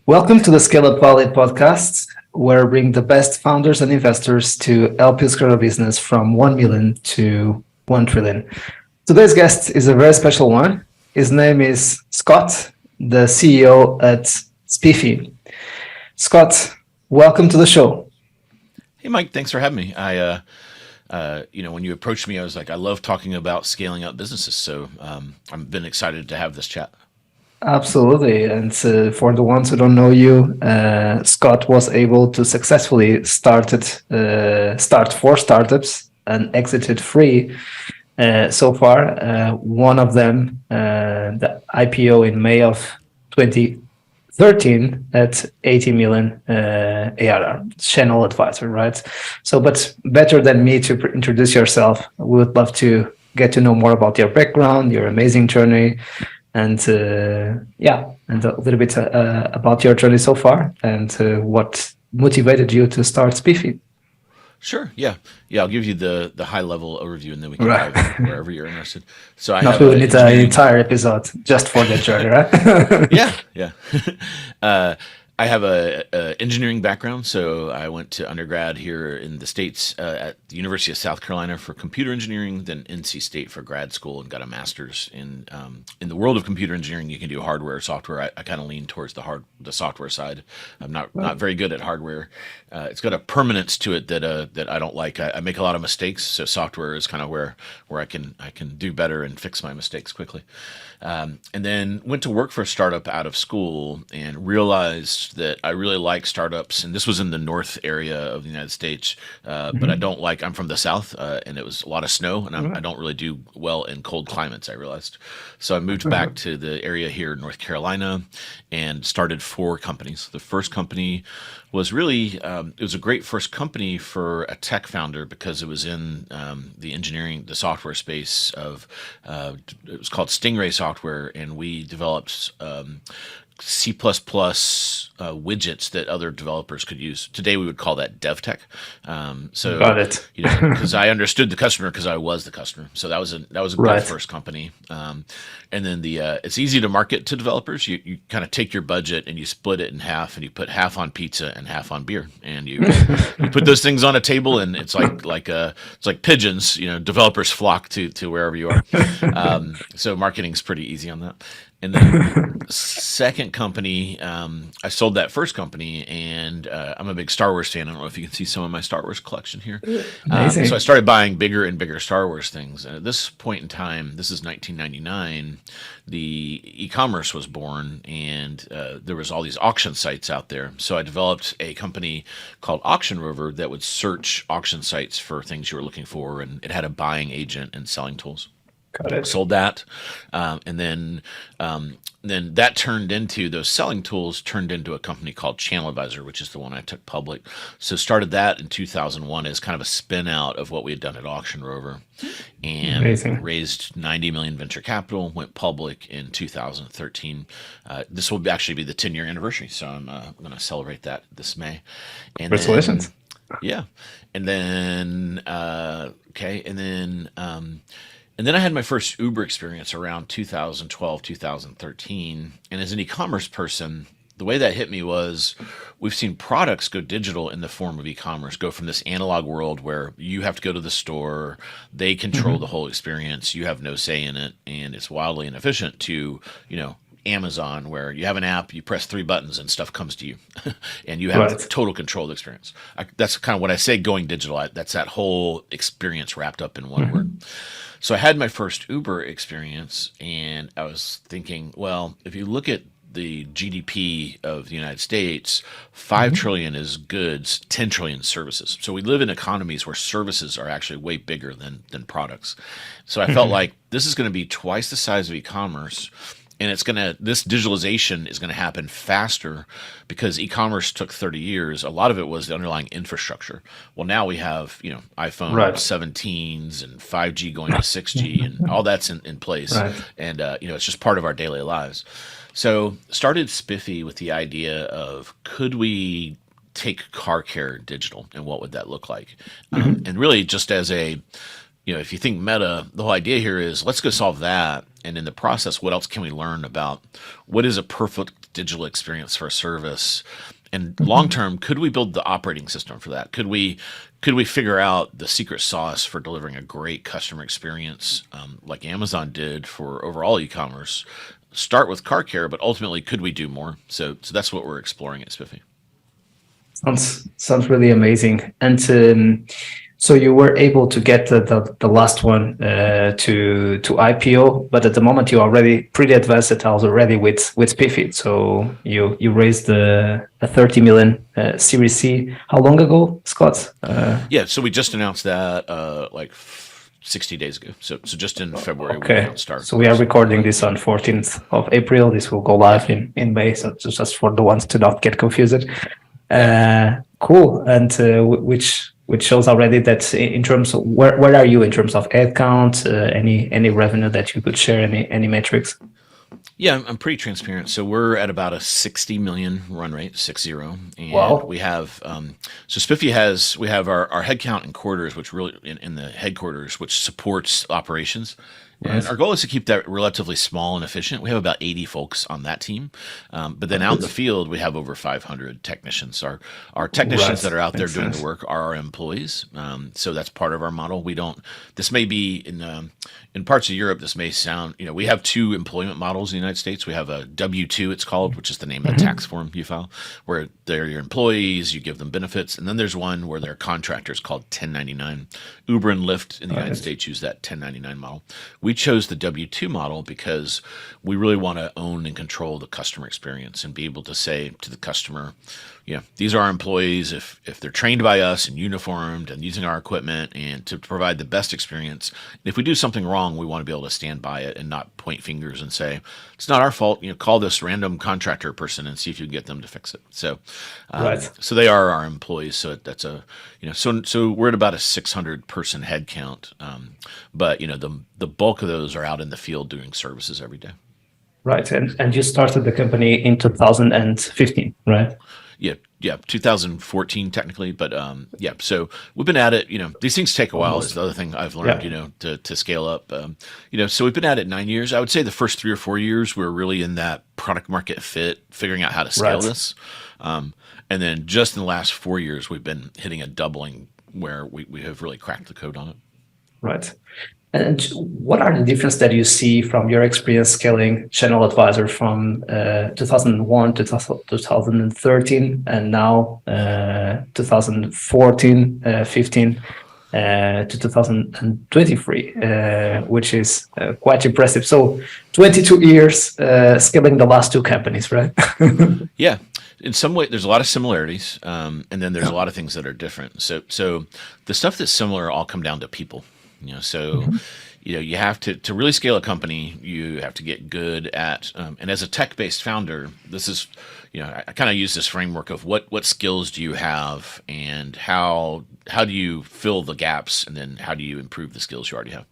Welcome to the Scale Up Valley podcast, where we bring the best founders and investors to help you scale a business from 1 million to 1 trillion. Today's guest is a very special one. His name is Scot, the CEO at Spiffy. Scot, welcome to the show. Hey, Mike, thanks for having me. When you approached me, I was like, I love talking about scaling up businesses. So I've been excited to have this chat. Absolutely. And for the ones who don't know you, Scot was able to successfully start four startups and exited three so far. One of them, the IPO in May of 2013 at 80 million ARR, ChannelAdvisor, right? So, but better than me to introduce yourself, we would love to get to know more about your background, your amazing journey, and and a little bit about your journey so far and what motivated you to start Spiffy. Sure. Yeah. I'll give you the high level overview, and then we can Right. dive wherever you're interested. So I Not have we an need an engineering. entire episode just for the journey, right? Yeah. I have a engineering background, so I went to undergrad here in the States at the University of South Carolina for computer engineering, then NC State for grad school, and got a master's in the world of computer engineering. You can do hardware, software. I kind of lean towards the software side. I'm not very good at hardware. It's got a permanence to it that I don't like. I make a lot of mistakes, so software is kind of where I can do better and fix my mistakes quickly. And then went to work for a startup out of school and realized that I really like startups. And this was in the north area of the United States, but I'm from the south, and it was a lot of snow, and I don't really do well in cold climates, I realized. So I moved back to the area here in North Carolina and started four companies. The first company was really, it was a great first company for a tech founder because it was in the engineering, the software space of, it was called Stingray Software, and we developed C++ widgets that other developers could use. Today we would call that dev tech. Got it. Because I understood the customer because I was the customer. So that was a Right. good first company. And then it's easy to market to developers. You kind of take your budget and you split it in half, and you put half on pizza and half on beer, and you put those things on a table, and it's like pigeons. Developers flock to wherever you are. So marketing's pretty easy on that. And then second company, I sold that first company, and I'm a big Star Wars fan. I don't know if you can see some of my Star Wars collection here. Amazing. So I started buying bigger and bigger Star Wars things. And at this point in time, this is 1999, the e-commerce was born, and there was all these auction sites out there. So I developed a company called Auction Rover that would search auction sites for things you were looking for, and it had a buying agent and selling tools. Got it. Sold that, and then that turned into those selling tools turned into a company called ChannelAdvisor, which is the one I took public. So started that in 2001 as kind of a spin out of what we had done at Auction Rover, and Amazing. raised 90 million venture capital. Went public in 2013. This will actually be the 10-year anniversary, so I'm going to celebrate that this May. And Congratulations. yeah, and then and then I had my first Uber experience around 2012, 2013. And as an e-commerce person, the way that hit me was we've seen products go digital in the form of e-commerce, go from this analog world where you have to go to the store, they control the whole experience, you have no say in it, and it's wildly inefficient, to, Amazon, where you have an app, you press three buttons and stuff comes to you, and you have Right. total control of the experience. That's kind of what I say going digital. That's that whole experience wrapped up in one word. So I had my first Uber experience, and I was thinking, well, if you look at the GDP of the United States, 5 trillion is goods, 10 trillion services. So we live in economies where services are actually way bigger than products. So I felt like this is going to be twice the size of e-commerce. And this digitalization is going to happen faster because e-commerce took 30 years. A lot of it was the underlying infrastructure. Well, now we have, iPhone Right. 17s and 5G going to 6G, and all that's in place. Right. And, it's just part of our daily lives. So started Spiffy with the idea of, could we take car care digital, and what would that look like? And really just as if you think meta, the whole idea here is let's go solve that. And in the process, what else can we learn about what is a perfect digital experience for a service? And long term, could we build the operating system for that? Could we figure out the secret sauce for delivering a great customer experience, like Amazon did for overall e-commerce? Start with car care, but ultimately, could we do more? So that's what we're exploring at Spiffy. Sounds really amazing. And so you were able to get the last one to IPO, but at the moment you're already pretty advanced already with Spiffy. So you raised a 30 million Series C. How long ago, Scott? Yeah, so we just announced that like 60 days ago. So just in February, we Okay. announced our. So we are recording this on 14th of April. This will go live in May. So just for the ones to not get confused. Cool. And which shows already that in terms of where are you in terms of headcount, any revenue that you could share, any metrics? Yeah, I'm pretty transparent. So we're at about a 60 million run rate, 60, and Wow. we have so Spiffy we have our headcount in quarters, which really in the headquarters, which supports operations. And Right. our goal is to keep that relatively small and efficient. We have about 80 folks on that team, but then out in the field we have over 500 technicians. Our technicians Right. that are out there Makes doing sense. the work are our employees. So that's part of our model. We don't. This may be in parts of Europe. This may sound. We have two employment models in the United States. We have a W-2, it's called, which is the name of the tax form you file, where they're your employees. You give them benefits, and then there's one where they're contractors called 1099. Uber and Lyft in the United States use that 1099 model. We chose the W-2 model because we really want to own and control the customer experience and be able to say to the customer, these are our employees. If they're trained by us and uniformed and using our equipment and to provide the best experience, if we do something wrong, we want to be able to stand by it and not point fingers and say, it's not our fault. Call this random contractor person and see if you can get them to fix it. So, Right. so they are our employees. So that's so we're at about a 600 person head count. But the bulk of those are out in the field doing services every day. Right. And you started the company in 2015, right? Yeah, 2014 technically, but yeah. So we've been at it. These things take a while. Is the other thing I've learned. Yeah. To scale up. So we've been at it 9 years. I would say the first 3 or 4 years we're really in that product market fit, figuring out how to scale this, and then just in the last 4 years we've been hitting a doubling where we have really cracked the code on it. Right. And what are the differences that you see from your experience scaling ChannelAdvisor from 2001 to 2013 and now 2014, 15 to 2023, which is quite impressive. So 22 years scaling the last two companies, right? Yeah. In some way, there's a lot of similarities, and then there's a lot of things that are different. So the stuff that's similar all come down to people. You have to really scale a company. You have to get good at, and as a tech-based founder, this is, I kind of use this framework of what skills do you have, and how do you fill the gaps, and then how do you improve the skills you already have.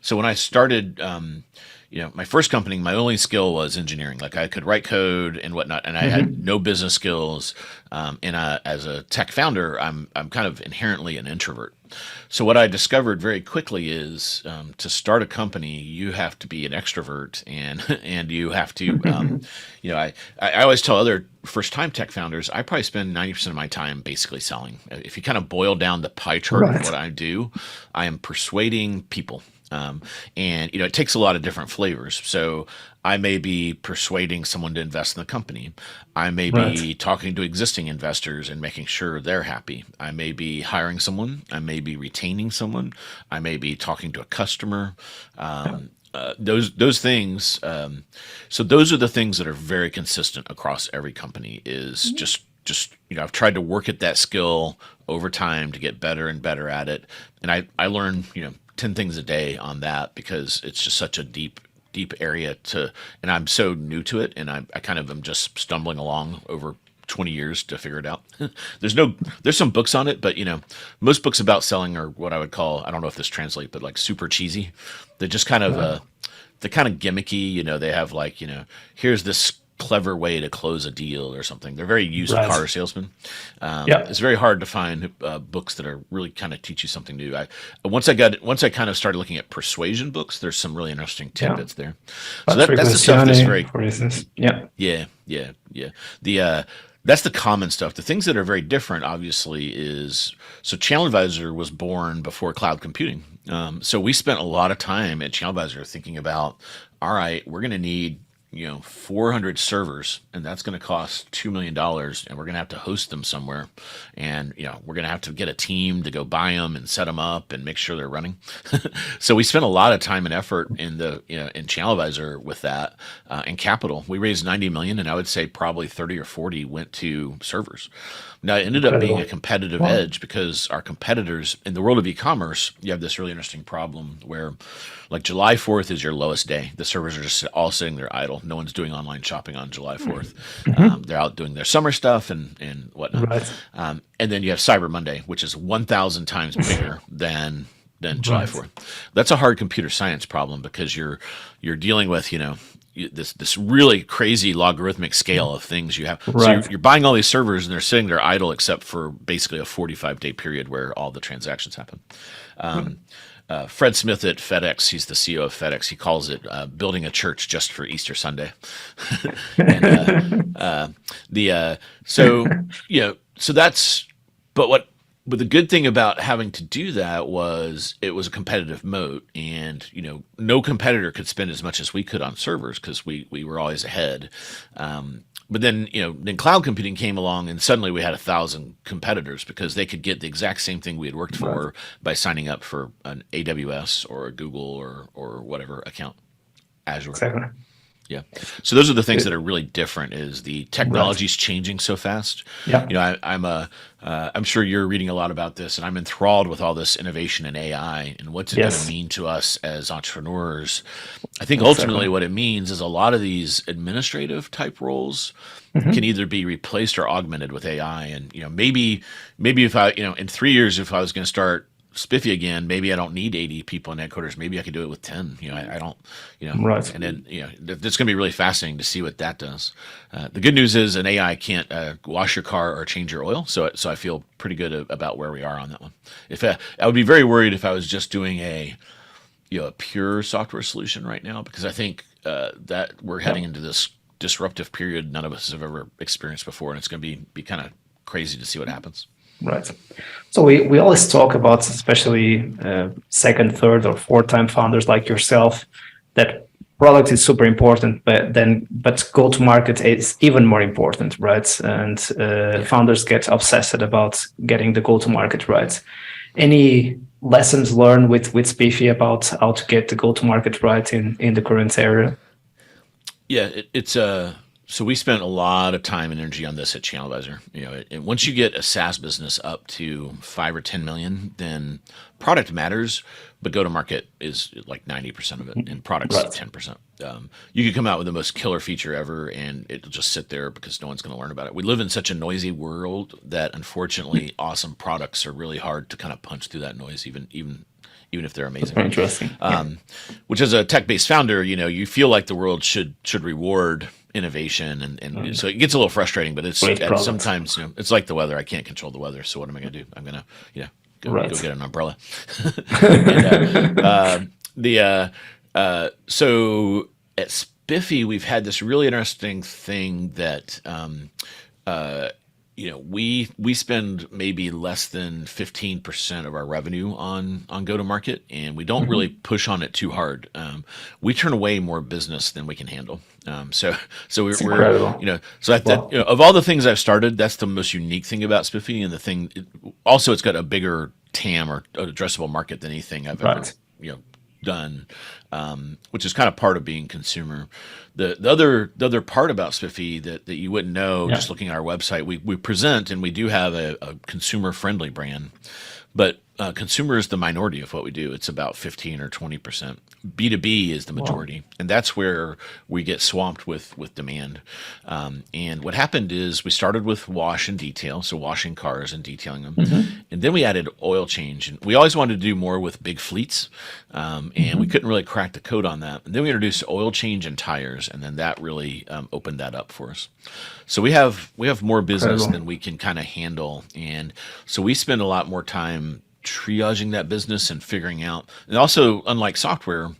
So when I started, my first company, my only skill was engineering. Like I could write code and whatnot, and I had no business skills. And as a tech founder, I'm kind of inherently an introvert. So what I discovered very quickly is to start a company, you have to be an extrovert, and you have to, I always tell other first-time tech founders, I probably spend 90% of my time basically selling. If you kind of boil down the pie chart of what I do, I am persuading people. And it takes a lot of different flavors. So I may be persuading someone to invest in the company. I may be talking to existing investors and making sure they're happy. I may be hiring someone. I may be retaining someone. I may be talking to a customer. Those things. So those are the things that are very consistent across every company. Is just I've tried to work at that skill over time to get better and better at it, and I learn 10 things a day on that because it's just such a deep area and I'm so new to it, and I kind of am just stumbling along over 20 years to figure it out. There's some books on it, but most books about selling are what I would call, I don't know if this translates, but like super cheesy. They're just kind of they're kind of gimmicky. They have like, here's this clever way to close a deal or something. They're very used Right. car salesmen. Yeah. It's very hard to find books that are really kind of teach you something new. Once I kind of started looking at persuasion books, there's some really interesting Yeah. tidbits there. So Patrick that's the stuff that's Luciani, very for instance. Yeah. yeah, yeah, yeah. That's the common stuff. The things that are very different, obviously, is so ChannelAdvisor was born before cloud computing. So we spent a lot of time at ChannelAdvisor thinking about, all right, we're going to need 400 servers, and that's going to cost $2 million, and we're going to have to host them somewhere, and we're going to have to get a team to go buy them and set them up and make sure they're running. So we spent a lot of time and effort in in ChannelAdvisor with that, and capital. We raised 90 million, and I would say probably 30 or 40 went to servers. Now, it ended up being a competitive edge because our competitors in the world of e-commerce, you have this really interesting problem where, like, July 4th is your lowest day. The servers are just all sitting there idle. No one's doing online shopping on July 4th. They're out doing their summer stuff and whatnot. Right. And then you have Cyber Monday, which is 1,000 times bigger than July 4th. That's a hard computer science problem because you're dealing with this really crazy logarithmic scale of things you have. Right. So you're buying all these servers and they're sitting there idle except for basically a 45-day period where all the transactions happen. Fred Smith at FedEx, he's the CEO of FedEx. He calls it building a church just for Easter Sunday. So that's, but the good thing about having to do that was it was a competitive moat, and no competitor could spend as much as we could on servers because we were always ahead. But then cloud computing came along, and suddenly we had 1,000 competitors because they could get the exact same thing we had worked for by signing up for an AWS or a Google or whatever account, Azure. Exactly. Yeah. So those are the things that are really different. Is the technology's changing so fast. Yeah. I'm sure you're reading a lot about this, and I'm enthralled with all this innovation in AI and what's it going to mean to us as entrepreneurs. I think ultimately what it means is a lot of these administrative type roles can either be replaced or augmented with AI. And maybe if I in 3 years, if I was going to start Spiffy again, maybe I don't need 80 people in headquarters. Maybe I could do it with 10. I don't, Right. And then, it's going to be really fascinating to see what that does. The good news is an AI can't wash your car or change your oil. So I feel pretty good about where we are on that one. If I would be very worried if I was just doing a pure software solution right now, because I think that we're heading into this disruptive period none of us have ever experienced before. And it's going to be kind of crazy to see what happens. Right. So we always talk about, especially second, third, or fourth time founders like yourself, that product is super important, but go to market is even more important, right? And founders get obsessed about getting the go to market right. Any lessons learned with Spiffy about how to get the go to market right in the current area? Yeah, so we spent a lot of time and energy on this at ChannelAdvisor. And once you get a SaaS business up to 5 or 10 million, then product matters, but go to market is like 90% of it, and products 10%. You could come out with the most killer feature ever, and it'll just sit there because no one's going to learn about it. We live in such a noisy world that unfortunately, awesome products are really hard to kind of punch through that noise, even if they're amazing. That's interesting. Which, as a tech-based founder, you feel like the world should reward innovation, and so it gets a little frustrating. But it's sometimes it's like the weather. I can't control the weather, so what am I going to do? I'm going to go get an umbrella. So at Spiffy, we've had this really interesting thing that we spend maybe less than 15% of our revenue on go-to-market, and we don't really push on it too hard. We turn away more business than we can handle. So we're of all the things I've started, that's the most unique thing about Spiffy, and also it's got a bigger TAM or addressable market than anything I've ever done, which is kind of part of being consumer. The other part about Spiffy that you wouldn't know just looking at our website, we present, and we do have a consumer friendly brand, but consumer is the minority of what we do. It's about 15 or 20%. B2B is the majority, and that's where we get swamped with demand. And what happened is we started with wash and detail, so washing cars and detailing them, and then we added oil change. And we always wanted to do more with big fleets, and we couldn't really crack the code on that. And then we introduced oil change and tires, and then that really opened that up for us. So we have more business than we can kind of handle, and so we spend a lot more time triaging that business and figuring out. And also, unlike software,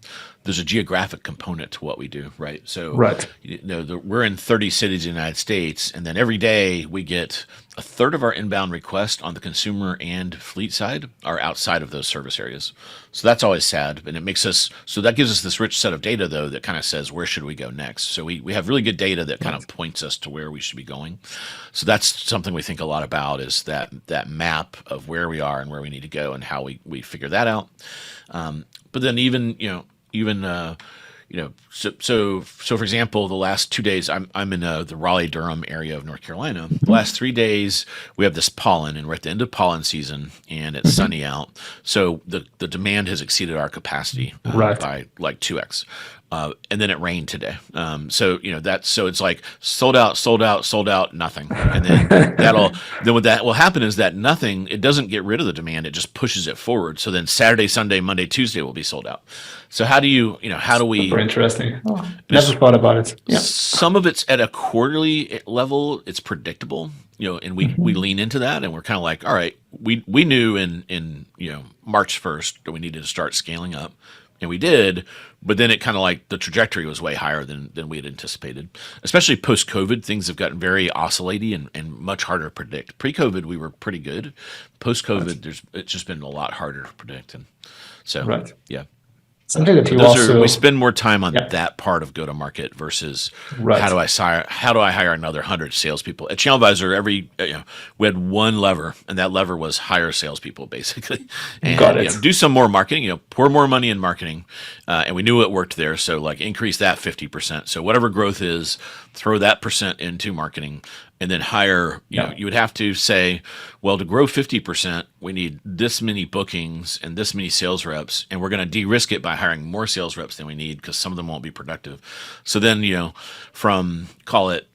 there's a geographic component to what we do, right? So, we're in 30 cities in the United States, and then every day we get a third of our inbound requests on the consumer and fleet side are outside of those service areas. So that's always sad, and it makes us, so that gives us this rich set of data, though, that kind of says, where should we go next? So we have really good data that kind of points us to where we should be going. So that's something we think a lot about, is that map of where we are and where we need to go and how we figure that out. But then so for example, the last 2 days, I'm in the Raleigh-Durham area of North Carolina. The last 3 days, we have this pollen, and we're at the end of pollen season, and it's sunny out. So the demand has exceeded our capacity by like 2x. And then it rained today. So it's like sold out, nothing. And then then what that will happen is that nothing, it doesn't get rid of the demand, it just pushes it forward. So then Saturday, Sunday, Monday, Tuesday will be sold out. So how do we? Super interesting. Never thought about it. Yeah. Some of it's at a quarterly level, it's predictable, and we lean into that, and we're kind of like, all right, we knew in March 1st that we needed to start scaling up. And we did, but then it kind of like the trajectory was way higher than we had anticipated. Especially post-COVID, things have gotten very oscillating and much harder to predict. Pre-COVID, we were pretty good. Post-COVID, it's just been a lot harder to predict. And so, yeah. Something that we spend more time on that part of go-to-market versus how do I hire another 100 salespeople? At ChannelAdvisor, we had one lever, and that lever was hire salespeople, basically, and do some more marketing. Pour more money in marketing, and we knew it worked there. So like increase that 50%. So whatever growth is, throw that percent into marketing. And then hire, you would have to say, well, to grow 50%, we need this many bookings and this many sales reps, and we're going to de-risk it by hiring more sales reps than we need because some of them won't be productive. So then, from, call it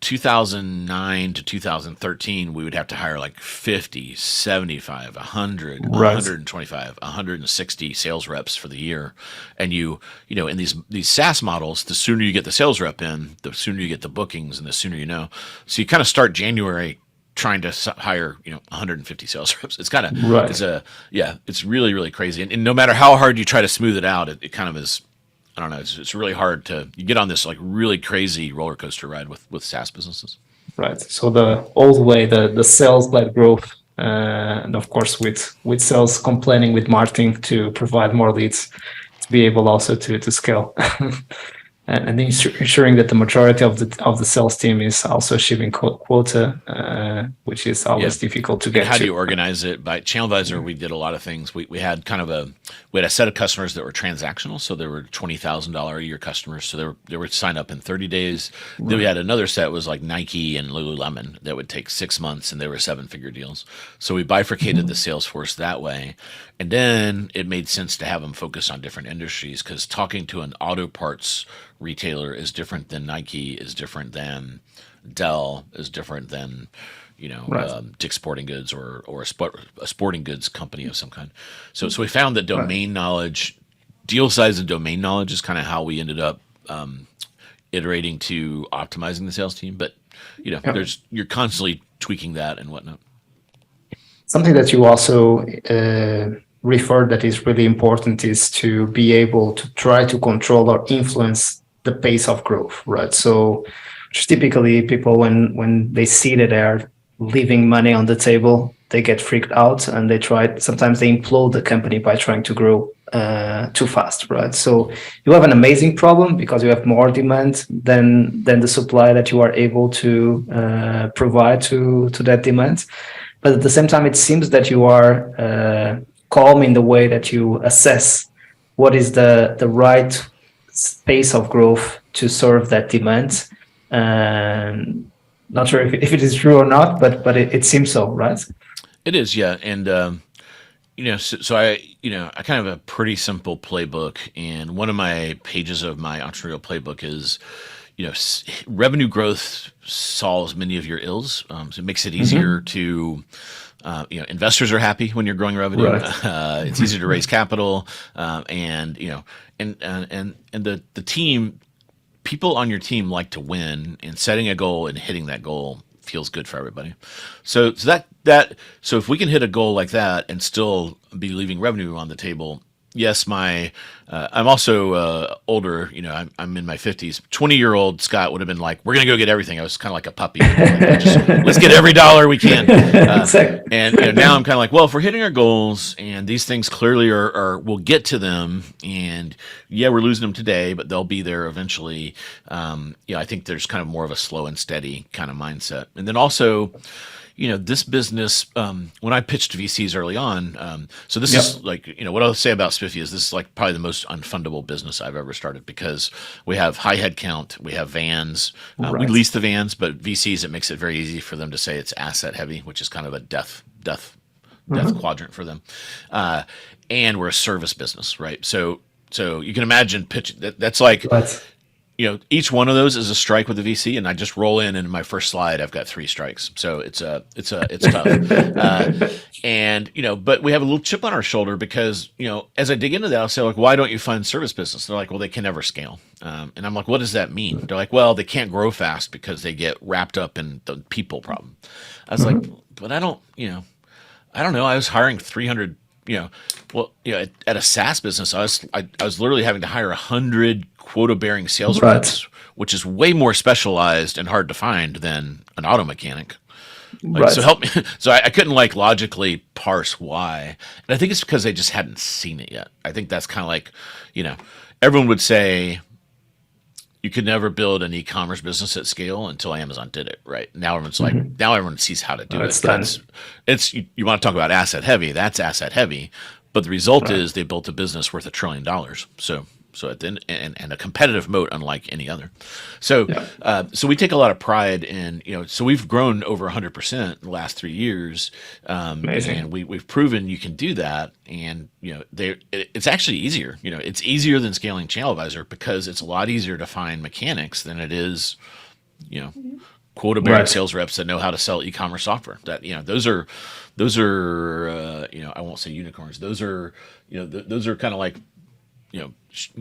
2009 to 2013, we would have to hire like 50, 75, 100, 125, 160 sales reps for the year. And in these SaaS models, the sooner you get the sales rep in, the sooner you get the bookings, and the sooner you know. So you kind of start January trying to hire 150 sales reps. It's kind of it's really, really crazy. And no matter how hard you try to smooth it out, it kind of is. I don't know. It's really hard you get on this like really crazy roller coaster ride with SaaS businesses. Right. So the old way, the sales-led growth, and of course with sales complaining with marketing to provide more leads, to be able also to scale. And ensuring that the majority of the sales team is also achieving quota, which is always difficult to get. How do you organize it? By ChannelAdvisor, we did a lot of things. We had we had a set of customers that were transactional, so there were $20,000 a year customers, so they were sign up in 30 days. Then we had another set was like Nike and Lululemon that would take 6 months, and they were 7-figure deals. So we bifurcated the sales force that way, and then it made sense to have them focus on different industries, because talking to an auto parts retailer is different than Nike, is different than Dell, is different than Dick's Sporting Goods or a sporting goods company of some kind. So we found that domain knowledge, deal size and domain knowledge is kind of how we ended up iterating to optimizing the sales team. But you're constantly tweaking that and whatnot. Something that you also refer that is really important is to be able to try to control or influence the pace of growth, right? So typically people, when they see that they're leaving money on the table, they get freaked out, and sometimes they implode the company by trying to grow too fast, right? So you have an amazing problem because you have more demand than the supply that you are able to provide to that demand. But at the same time, it seems that you are calm in the way that you assess what is the right pace of growth to serve that demand. Not sure if it is true or not, but it seems so, right? It is, yeah. And so I kind of have a pretty simple playbook, and one of my pages of my entrepreneurial playbook is, revenue growth solves many of your ills. So it makes it easier to, investors are happy when you're growing revenue. Right. It's easier to raise capital, and the team, people on your team like to win, and setting a goal and hitting that goal feels good for everybody. So if we can hit a goal like that and still be leaving revenue on the table. Yes, I'm also older. I'm in my 50s. 20-year-old Scott would have been like, "We're gonna go get everything." I was kind of like a puppy. Let's get every dollar we can. Exactly. And now I'm kind of like, well, if we're hitting our goals and these things clearly are we'll get to them. And yeah, we're losing them today, but they'll be there eventually. I think there's kind of more of a slow and steady kind of mindset. And then also, this business, when I pitched VCs early on, so this is like, what I'll say about Spiffy is this is like probably the most unfundable business I've ever started, because we have high head count, we have vans, we lease the vans, but VCs, it makes it very easy for them to say it's asset heavy, which is kind of a death quadrant for them. And we're a service business, right? So you can imagine pitching, that's like, each one of those is a strike with the VC, and I just roll in my first slide, I've got 3 strikes. So it's tough. But we have a little chip on our shoulder because, as I dig into that, I'll say, like, why don't you fund service business? They're like, well, they can never scale. And I'm like, what does that mean? They're like, well, they can't grow fast because they get wrapped up in the people problem. I was like, but I don't know. I was hiring 300, at a SaaS business, I was literally having to hire 100 quota-bearing sales reps, which is way more specialized and hard to find than an auto mechanic. So help me. So I couldn't logically parse why. And I think it's because they just hadn't seen it yet. I think that's kind of like, everyone would say you could never build an e-commerce business at scale until Amazon did it, right? Now everyone's like, now everyone sees how to do it. You want to talk about asset heavy, that's asset heavy. But the result is they built a business worth $1 trillion. So at the end, and a competitive moat unlike any other. So we take a lot of pride in, so we've grown over 100% in the last 3 years. Amazing. And we've proven you can do that. And, it's actually easier. It's easier than scaling ChannelAdvisor because it's a lot easier to find mechanics than it is, quota-bearing sales reps that know how to sell e-commerce software. That, those are I won't say unicorns. Those are kind of like,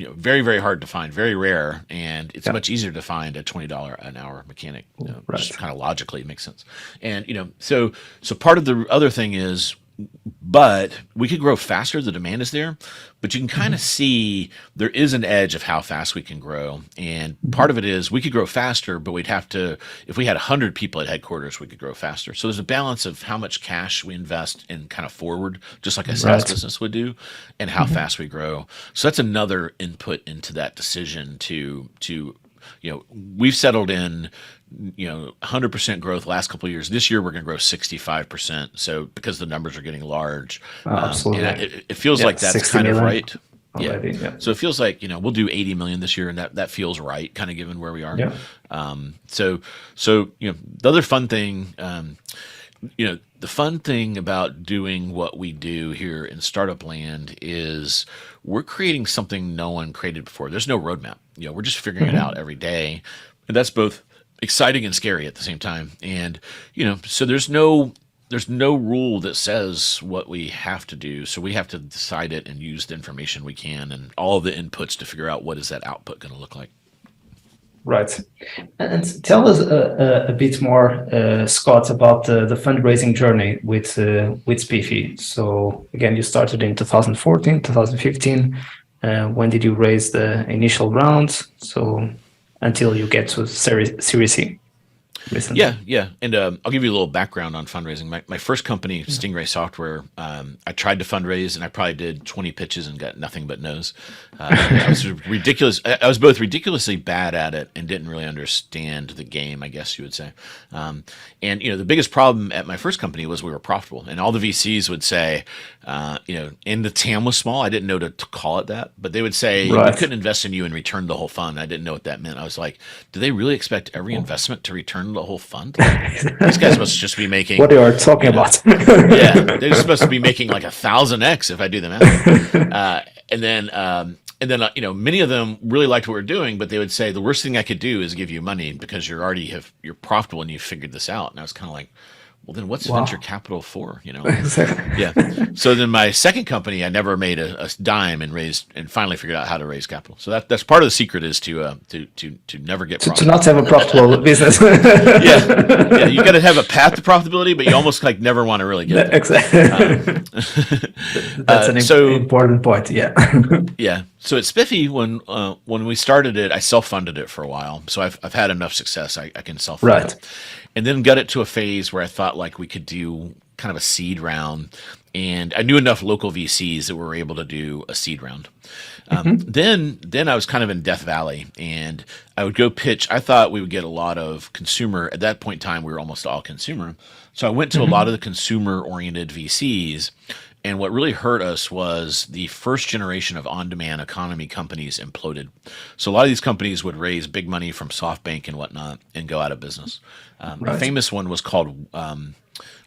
very, very hard to find, very rare, and it's much easier to find a $20 an hour mechanic. Just kind of logically it makes sense. And so part of the other thing is, but we could grow faster. The demand is there, but you can kind of see there is an edge of how fast we can grow. And part of it is we could grow faster, but we'd have to, if we had 100 people at headquarters, we could grow faster. So there's a balance of how much cash we invest in kind of forward, just like a SaaS business would do, and how fast we grow. So that's another input into that decision to we've settled in, 100% growth last couple of years. This year we're going to grow 65%. So because the numbers are getting large, absolutely, and it feels like that's kind of right. Already, So it feels like we'll do 80 million this year, and that feels right, kind of given where we are. So the other fun thing, the fun thing about doing what we do here in startup land is we're creating something no one created before. There's no roadmap. We're just figuring it out every day, and that's both exciting and scary at the same time. And so there's no rule that says what we have to do. So we have to decide it and use the information we can and all of the inputs to figure out what is that output going to look like. Right. And tell us a bit more, Scott, about the fundraising journey with Spiffy. So again, you started in 2014, 2015. When did you raise the initial round? So until you get to Series C. Recently. Yeah. And I'll give you a little background on fundraising. My first company, Stingray Software, I tried to fundraise, and I probably did 20 pitches and got nothing but no's. I was ridiculous. I was both ridiculously bad at it and didn't really understand the game, I guess you would say. And the biggest problem at my first company was we were profitable, and all the VCs would say, and the TAM was small. I didn't know to call it that, but they would say we couldn't invest in you and return the whole fund. I didn't know what that meant. I was like, do they really expect every investment to return a whole fund? These guys must just be making what you are talking about. yeah, they're supposed to be making like 1,000x if I do the math. Many of them really liked what we're doing, but they would say the worst thing I could do is give you money because you're profitable and you figured this out. And I was kind of like, well, then what's venture capital for? Yeah. So then my second company, I never made a dime and finally figured out how to raise capital. So that's part of the secret is to never get to profitable. not have a profitable business. Yeah. You got to have a path to profitability, but you almost like never want to really get there. Exactly. That's an important point. Yeah. Yeah. So at Spiffy, when we started it, I self-funded it for a while. So I've had enough success. I can self-fund it. And then got it to a phase where I thought like we could do kind of a seed round. And I knew enough local VCs that we were able to do a seed round. Then I was kind of in Death Valley and I would go pitch. I thought we would get a lot of consumer. At that point in time, we were almost all consumer. So I went to a lot of the consumer-oriented VCs. And what really hurt us was the first generation of on-demand economy companies imploded. So a lot of these companies would raise big money from SoftBank and whatnot and go out of business. A famous one was called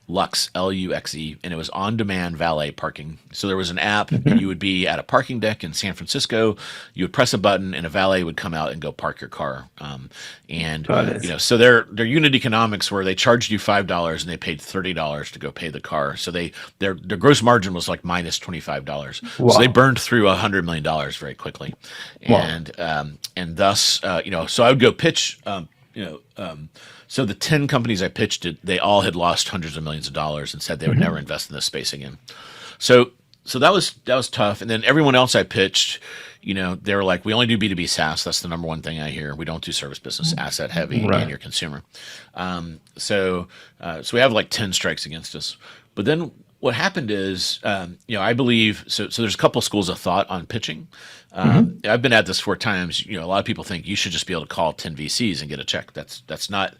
Lux, Luxe, and it was on-demand valet parking. So there was an app, and you would be at a parking deck in San Francisco. You would press a button, and a valet would come out and go park your car. So their unit economics were they charged you $5 and they paid $30 to go pay the car. So their gross margin was like minus $25. Wow. So they burned through $100 million very quickly, and thus so I would go pitch. So the 10 companies I pitched it, they all had lost hundreds of millions of dollars and said they would never invest in this space again. So that was tough. And then everyone else I pitched, they were like, we only do B2B SaaS. That's the number one thing I hear. We don't do service business, asset heavy, and your consumer. So we have like 10 strikes against us. But then what happened is, I believe, so there's a couple schools of thought on pitching. I've been at this 4 times. A lot of people think you should just be able to call 10 VCs and get a check. That's not,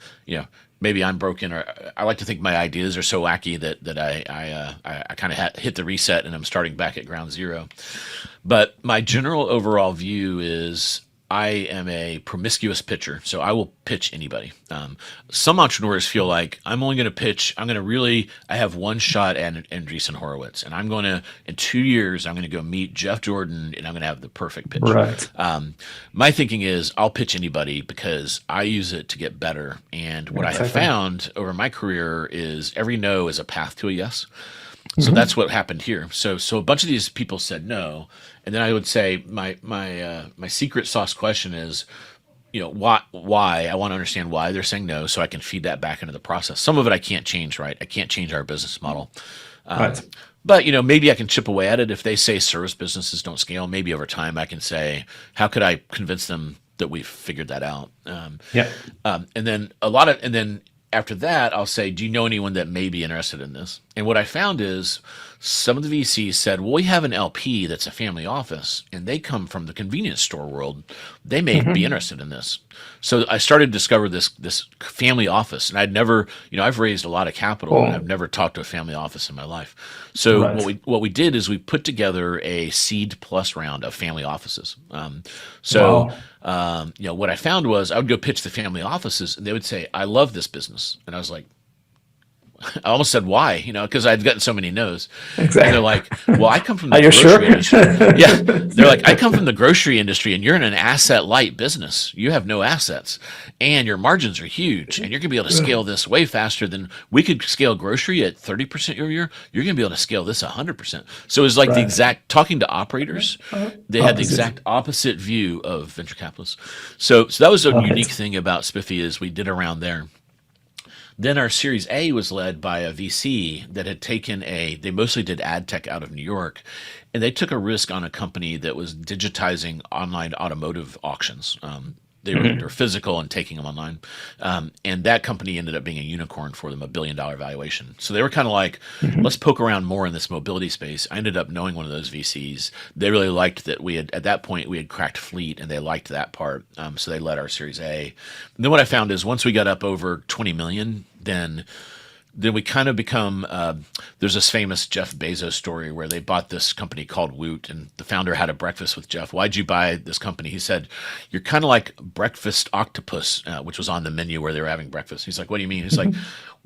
maybe I'm broken, or I like to think my ideas are so wacky that I kind of hit the reset and I'm starting back at ground zero. But my general overall view is I am a promiscuous pitcher, so I will pitch anybody. Some entrepreneurs feel like I'm only going to pitch. I have one shot at Andreessen Horowitz, and in 2 years, I'm going to go meet Jeff Jordan, and I'm going to have the perfect pitch. Right. My thinking is I'll pitch anybody because I use it to get better. And what I have found over my career is every no is a path to a yes. So that's what happened here. So a bunch of these people said no, and then I would say my secret sauce question is, why? I want to understand why they're saying no, so I can feed that back into the process. Some of it I can't change, right? I can't change our business model, but maybe I can chip away at it. If they say service businesses don't scale, maybe over time I can say, how could I convince them that we've figured that out? And then after that, I'll say, do you know anyone that may be interested in this? And what I found is some of the VCs said, well, we have an LP that's a family office, and they come from the convenience store world. They may be interested in this. So I started to discover this family office, and I'd never, I've raised a lot of capital, and I've never talked to a family office in my life. So what we did is we put together a seed plus round of family offices. What I found was I would go pitch the family offices, and they would say, I love this business. And I was like, I almost said why, because I'd gotten so many no's. Exactly. And they're like, well, I come from the grocery industry. Yeah. They're like, I come from the grocery industry and you're in an asset light business. You have no assets and your margins are huge and you're going to be able to scale this way faster than we could scale grocery at 30% year. You're going to be able to scale this 100%. So it was like the exact talking to operators. They had the exact opposite view of venture capitalists. So that was a unique thing about Spiffy is we did around there. Then our Series A was led by a VC that had they mostly did ad tech out of New York, and they took a risk on a company that was digitizing online automotive auctions. They were physical and taking them online. And that company ended up being a unicorn for them, $1 billion valuation. So they were kind of like, let's poke around more in this mobility space. I ended up knowing one of those VCs. They really liked that at that point, we had cracked fleet and they liked that part. So they led our Series A. And then what I found is once we got up over 20 million, then then we kind of become there's this famous Jeff Bezos story where they bought this company called Woot, and the founder had a breakfast with Jeff. Why'd you buy this company? He said, you're kind of like breakfast octopus, which was on the menu where they were having breakfast. He's like, what do you mean? He's like,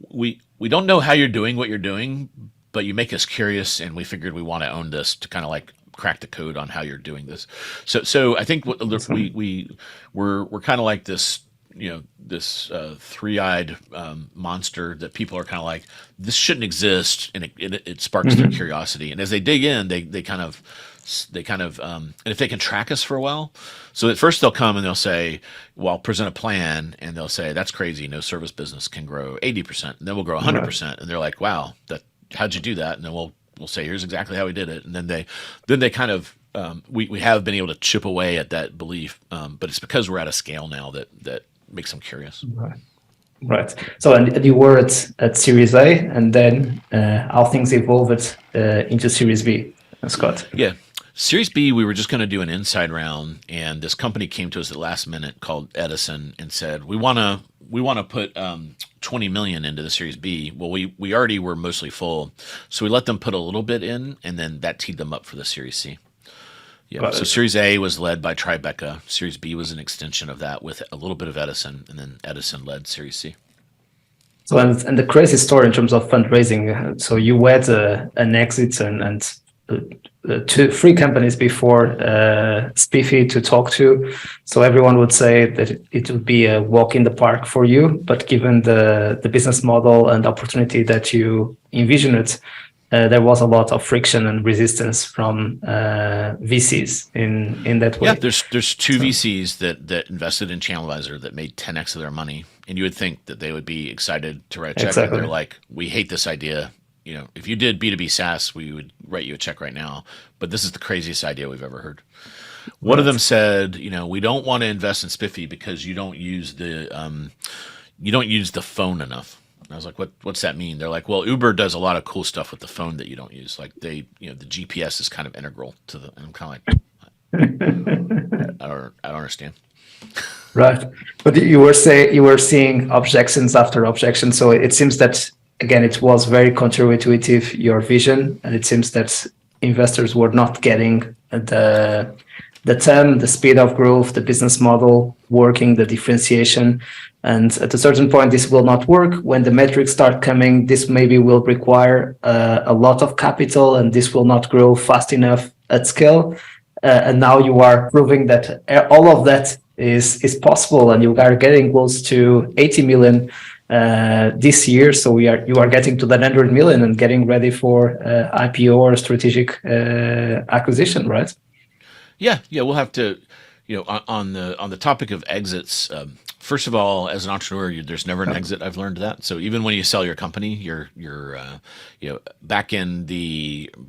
we don't know how you're doing what you're doing, but you make us curious, and we figured we want to own this to kind of like crack the code on how you're doing this. So I think we're kind of like this, this three-eyed monster that people are kind of like, this shouldn't exist, and it sparks their curiosity. And as they dig in, they kind of and if they can track us for a while, so at first they'll come and they'll say, well, I'll present a plan, and they'll say, that's crazy, no service business can grow 80%, and then we'll grow 100%, and they're like, wow, how'd you do that? And then we'll say, here's exactly how we did it, and then they kind of we have been able to chip away at that belief, but it's because we're at a scale now that makes them curious. Right. So, and you were at Series A, and then how things evolved into Series B, Scott? Yeah. Series B, we were just going to do an inside round, and this company came to us at the last minute called Edison and said, we want to put 20 million into the Series B. Well, we already were mostly full, so we let them put a little bit in, and then that teed them up for the Series C. Yeah. So Series A was led by Tribeca. Series B was an extension of that with a little bit of Edison, and then Edison led Series C. So, and the crazy story in terms of fundraising. So you had an exit and three companies before Spiffy to talk to. So everyone would say that it would be a walk in the park for you, but given the business model and opportunity that you envisioned, there was a lot of friction and resistance from VCs in that way. Yeah, there's two VCs that invested in ChannelAdvisor that made 10x of their money, and you would think that they would be excited to write a check. Exactly. And they're like, we hate this idea. If you did B2B SaaS, we would write you a check right now, but this is the craziest idea we've ever heard. One of them said, we don't want to invest in Spiffy because you don't use the phone enough. And I was like, what's that mean? They're like, well, Uber does a lot of cool stuff with the phone that you don't use. Like the GPS is kind of integral to the, and I'm kind of like, I don't understand. Right. But you were seeing objections after objections. So it seems that, again, it was very counterintuitive, your vision. And it seems that investors were not getting the term, the speed of growth, the business model working, the differentiation. And at a certain point, this will not work. When the metrics start coming, this maybe will require a lot of capital, and this will not grow fast enough at scale. And now you are proving that all of that is possible, and you are getting close to 80 million this year. So you are getting to that 100 million and getting ready for IPO or strategic acquisition, right? Yeah, we'll have to, on the topic of exits. First of all, as an entrepreneur, there's never an exit. I've learned that. So even when you sell your company, you're back in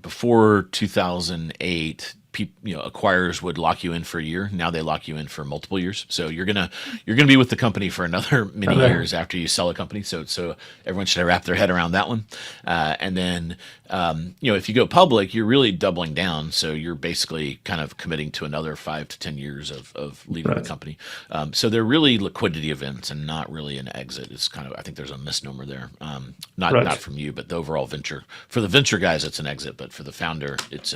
before 2008. Acquirers would lock you in for a year. Now they lock you in for multiple years. So you're gonna be with the company for another many years after you sell a company. So everyone should wrap their head around that one. And then if you go public, you're really doubling down. So you're basically kind of committing to another 5 to 10 years of leaving the company. So they're really liquidity events and not really an exit. It's kind of, I think there's a misnomer there. Not from you, but the overall venture. For the venture guys, it's an exit, but for the founder, it's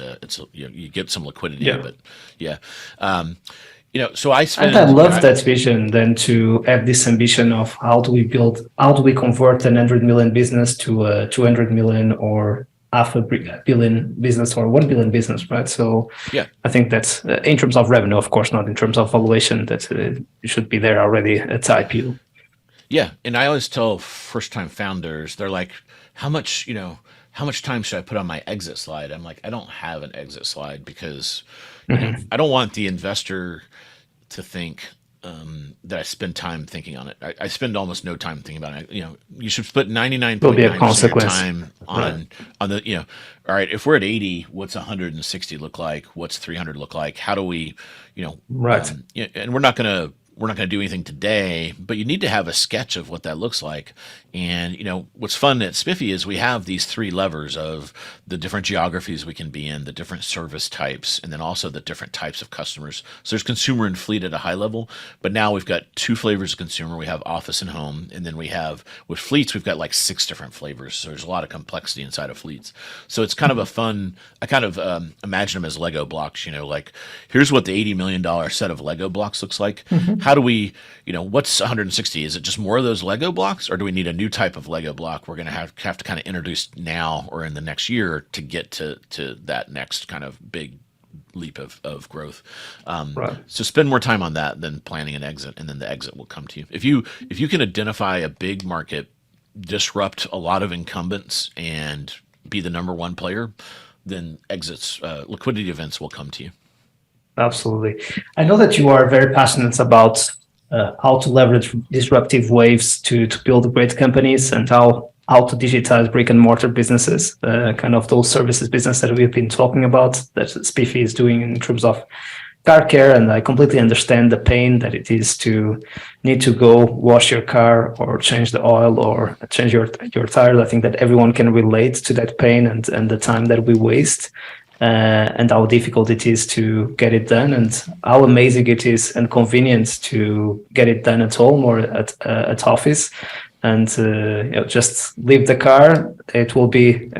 you get some liquidity. Yeah. But yeah. So I love that vision then, to have this ambition of how do we convert an 100 million business to a 200 million or $500 million business or 1 billion business, right? So yeah, I think that's in terms of revenue, of course, not in terms of valuation, that you should be there already at IPO. Yeah. And I always tell first time founders, they're like, how much time should I put on my exit slide? I'm like, I don't have an exit slide because I don't want the investor to think that I spend time thinking on it. I spend almost no time thinking about it. You should put 99.9% of your time on the, all right, if we're at 80, what's 160 look like? What's 300 look like? How do we, and we're not going we're not going to do anything today, but you need to have a sketch of what that looks like. And, what's fun at Spiffy is we have these three levers of the different geographies we can be in, the different service types, and then also the different types of customers. So there's consumer and fleet at a high level, but now we've got two flavors of consumer. We have office and home, and then we have, with fleets, we've got like 6 different flavors. So there's a lot of complexity inside of fleets. So it's kind of a fun, I kind of imagine them as Lego blocks, like here's what the $80 million set of Lego blocks looks like. How do we, what's 160? Is it just more of those Lego blocks, or do we need a new type of Lego block we're going to have to kind of introduce now or in the next year to get to that next kind of big leap of growth? Right. So spend more time on that than planning an exit, and then the exit will come to you. If you can identify a big market, disrupt a lot of incumbents, and be the number one player, then exits, liquidity events will come to you. Absolutely. I know that you are very passionate about how to leverage disruptive waves to build great companies, and how to digitize brick and mortar businesses, kind of those services business that we've been talking about that Spiffy is doing in terms of car care. And I completely understand the pain that it is to need to go wash your car or change the oil or change your tires. I think that everyone can relate to that pain and the time that we waste. And how difficult it is to get it done, and how amazing it is and convenient to get it done at home or at office, and just leave the car. It will be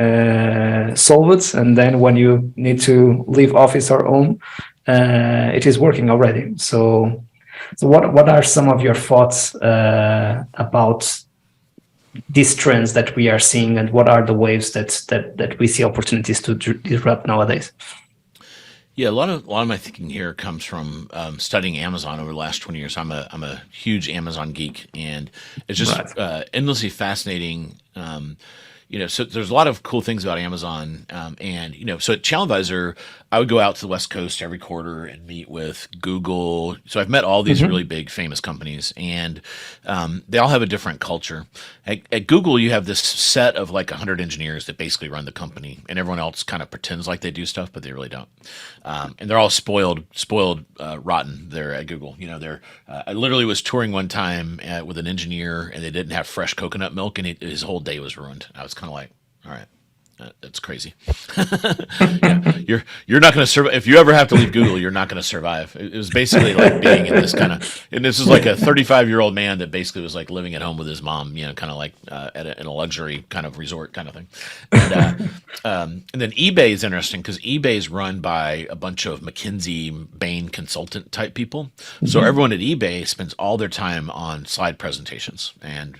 solved, and then when you need to leave office or home, it is working already. So what are some of your thoughts about these trends that we are seeing, and what are the waves that we see opportunities to disrupt nowadays? Yeah, a lot of my thinking here comes from studying Amazon over the last 20 years. I'm a huge Amazon geek, and it's just endlessly fascinating. So there's a lot of cool things about Amazon, and so at ChannelAdvisor, I would go out to the West Coast every quarter and meet with Google. So I've met all these really big, famous companies, and they all have a different culture. At Google, you have this set of like 100 engineers that basically run the company, and everyone else kind of pretends like they do stuff, but they really don't. And they're all spoiled, rotten there at Google. I literally was touring one time with an engineer, and they didn't have fresh coconut milk, and his whole day was ruined. I was kind of like, all right. That's crazy. You're not going to survive. If you ever have to leave Google, you're not going to survive. It was basically like being in this kind of, and this is like a 35-year-old man that basically was like living at home with his mom, kind of like in a luxury kind of resort kind of thing. And then eBay is interesting because eBay is run by a bunch of McKinsey, Bain consultant type people. So everyone at eBay spends all their time on slide presentations, and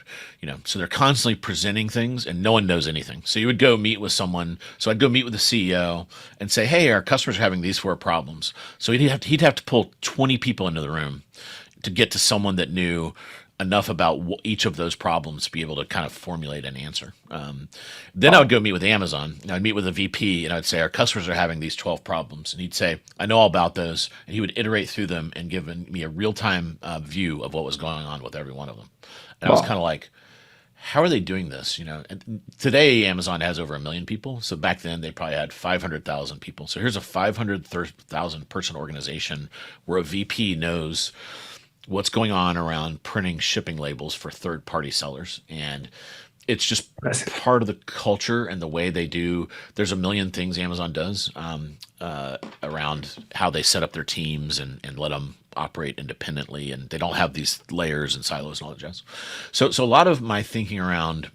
so they're constantly presenting things, and no one knows anything. So you would go meet with someone. So I'd go meet with the CEO and say, hey, our customers are having these 4 problems. So he'd have to pull 20 people into the room to get to someone that knew enough about each of those problems to be able to kind of formulate an answer. Then I would go meet with Amazon, and I'd meet with a VP, and I'd say, our customers are having these 12 problems. And he'd say, I know all about those. And he would iterate through them and give me a real-time view of what was going on with every one of them. And I was kind of like, how are they doing this? And today Amazon has over 1 million people. So back then they probably had 500,000 people. So here's a 500,000 person organization where a VP knows what's going on around printing shipping labels for third-party sellers. And it's just part of the culture and the way they do. There's a million things Amazon does around how they set up their teams and let them operate independently, and they don't have these layers and silos and all that jazz. So a lot of my thinking around,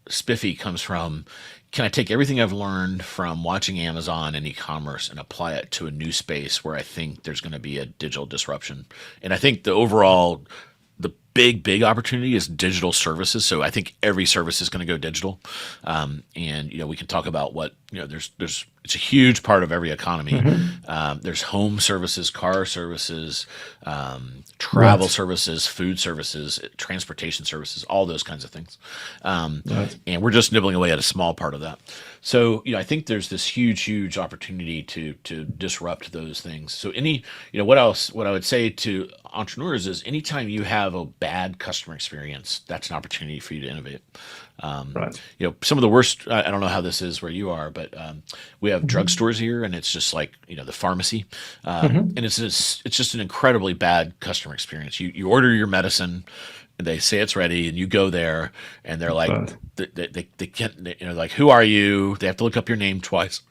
Spiffy comes from, can I take everything I've learned from watching Amazon and e-commerce and apply it to a new space where I think there's going to be a digital disruption? And I think the big opportunity is digital services. So I think every service is going to go digital. And, we can talk about what, it's a huge part of every economy. There's home services, car services, travel services, food services, transportation services, all those kinds of things. And we're just nibbling away at a small part of that. So, I think there's this huge opportunity to disrupt those things. So what I would say to entrepreneurs is anytime you have bad customer experience, that's an opportunity for you to innovate. Right. Some of the worst, I don't know how this is where you are, but we have Hmm. drugstores here, and it's just like, the pharmacy. Hmm. And it's just an incredibly bad customer experience. You order your medicine, and they say it's ready, and you go there, and they're like, Right. they can't, like, who are you? They have to look up your name twice.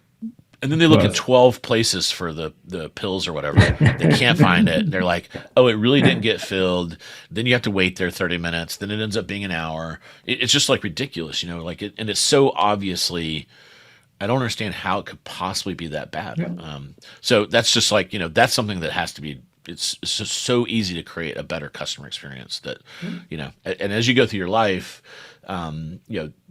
And then they look in Right. 12 places for the pills or whatever. They can't find it. And they're like, oh, it really didn't get filled. Then you have to wait there 30 minutes. Then it ends up being an hour. It's just like ridiculous, like it. And it's so obviously, I don't understand how it could possibly be that bad. Yeah. So that's just like, that's something that has to be, it's just so easy to create a better customer experience that, and as you go through your life,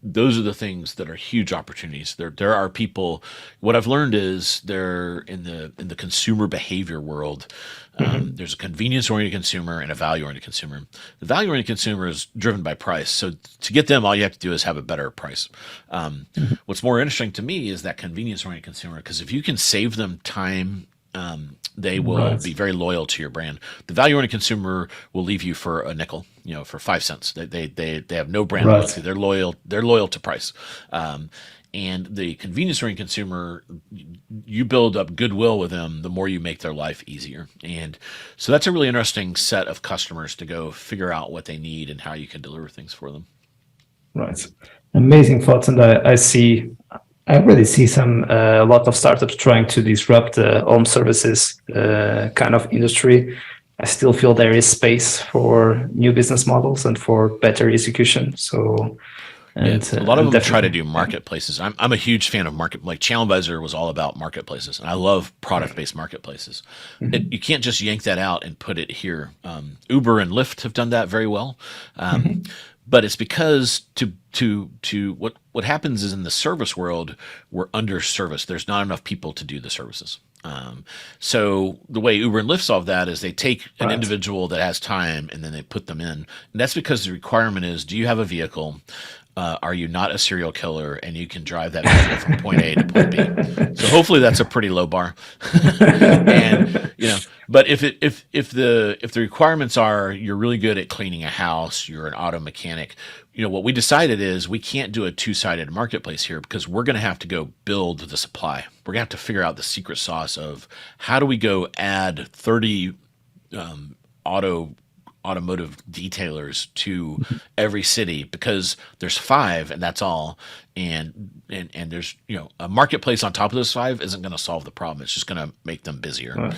those are the things that are huge opportunities. There are people. What I've learned is they're in the consumer behavior world. There's a convenience-oriented consumer and a value-oriented consumer. The value-oriented consumer is driven by price. So to get them, all you have to do is have a better price. What's more interesting to me is that convenience-oriented consumer, because if you can save them time, they will Right. be very loyal to your brand. The value-oriented consumer will leave you for a nickel, for 5 cents. They have no brand Right. loyalty. They're loyal to price. And the convenience-oriented consumer, you build up goodwill with them the more you make their life easier. And so that's a really interesting set of customers to go figure out what they need and how you can deliver things for them. Right. Amazing thoughts, and I really see a lot of startups trying to disrupt the home services kind of industry. I still feel there is space for new business models and for better execution. So, Yeah, and a lot of them try to definitely, do marketplaces. I'm a huge fan of like ChannelAdvisor was all about marketplaces, and I love product-based marketplaces. You can't just yank that out and put it here. Uber and Lyft have done that very well, but it's because what happens is in the service world we're under service. There's not enough people to do the services. So the way Uber and Lyft solve that is they take an right. individual that has time and then they put them in. And that's because the requirement is, do you have a vehicle? Are you not a serial killer and you can drive that vehicle from point A to point B? So hopefully that's a pretty low bar. And but if the requirements are you're really good at cleaning a house, you're an auto mechanic, what we decided is we can't do a two-sided marketplace here because we're going to have to go build the supply. We're going to have to figure out the secret sauce of how do we go add 30 automotive detailers to every city, because there's 5 and that's all, and there's a marketplace on top of those 5 isn't going to solve the problem. It's just going to make them busier, Right.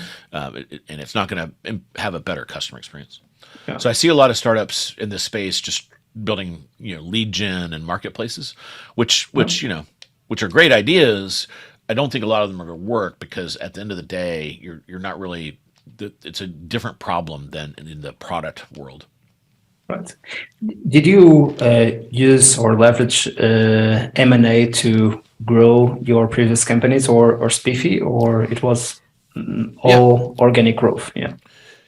And it's not going to have a better customer experience. Yeah. So I see a lot of startups in this space just building lead gen and marketplaces, which are great ideas. I don't think a lot of them are going to work because at the end of the day, you're not really. It's a different problem than in the product world. Right. Did you use or leverage M&A to grow your previous companies or Spiffy, or it was all organic growth? Yeah.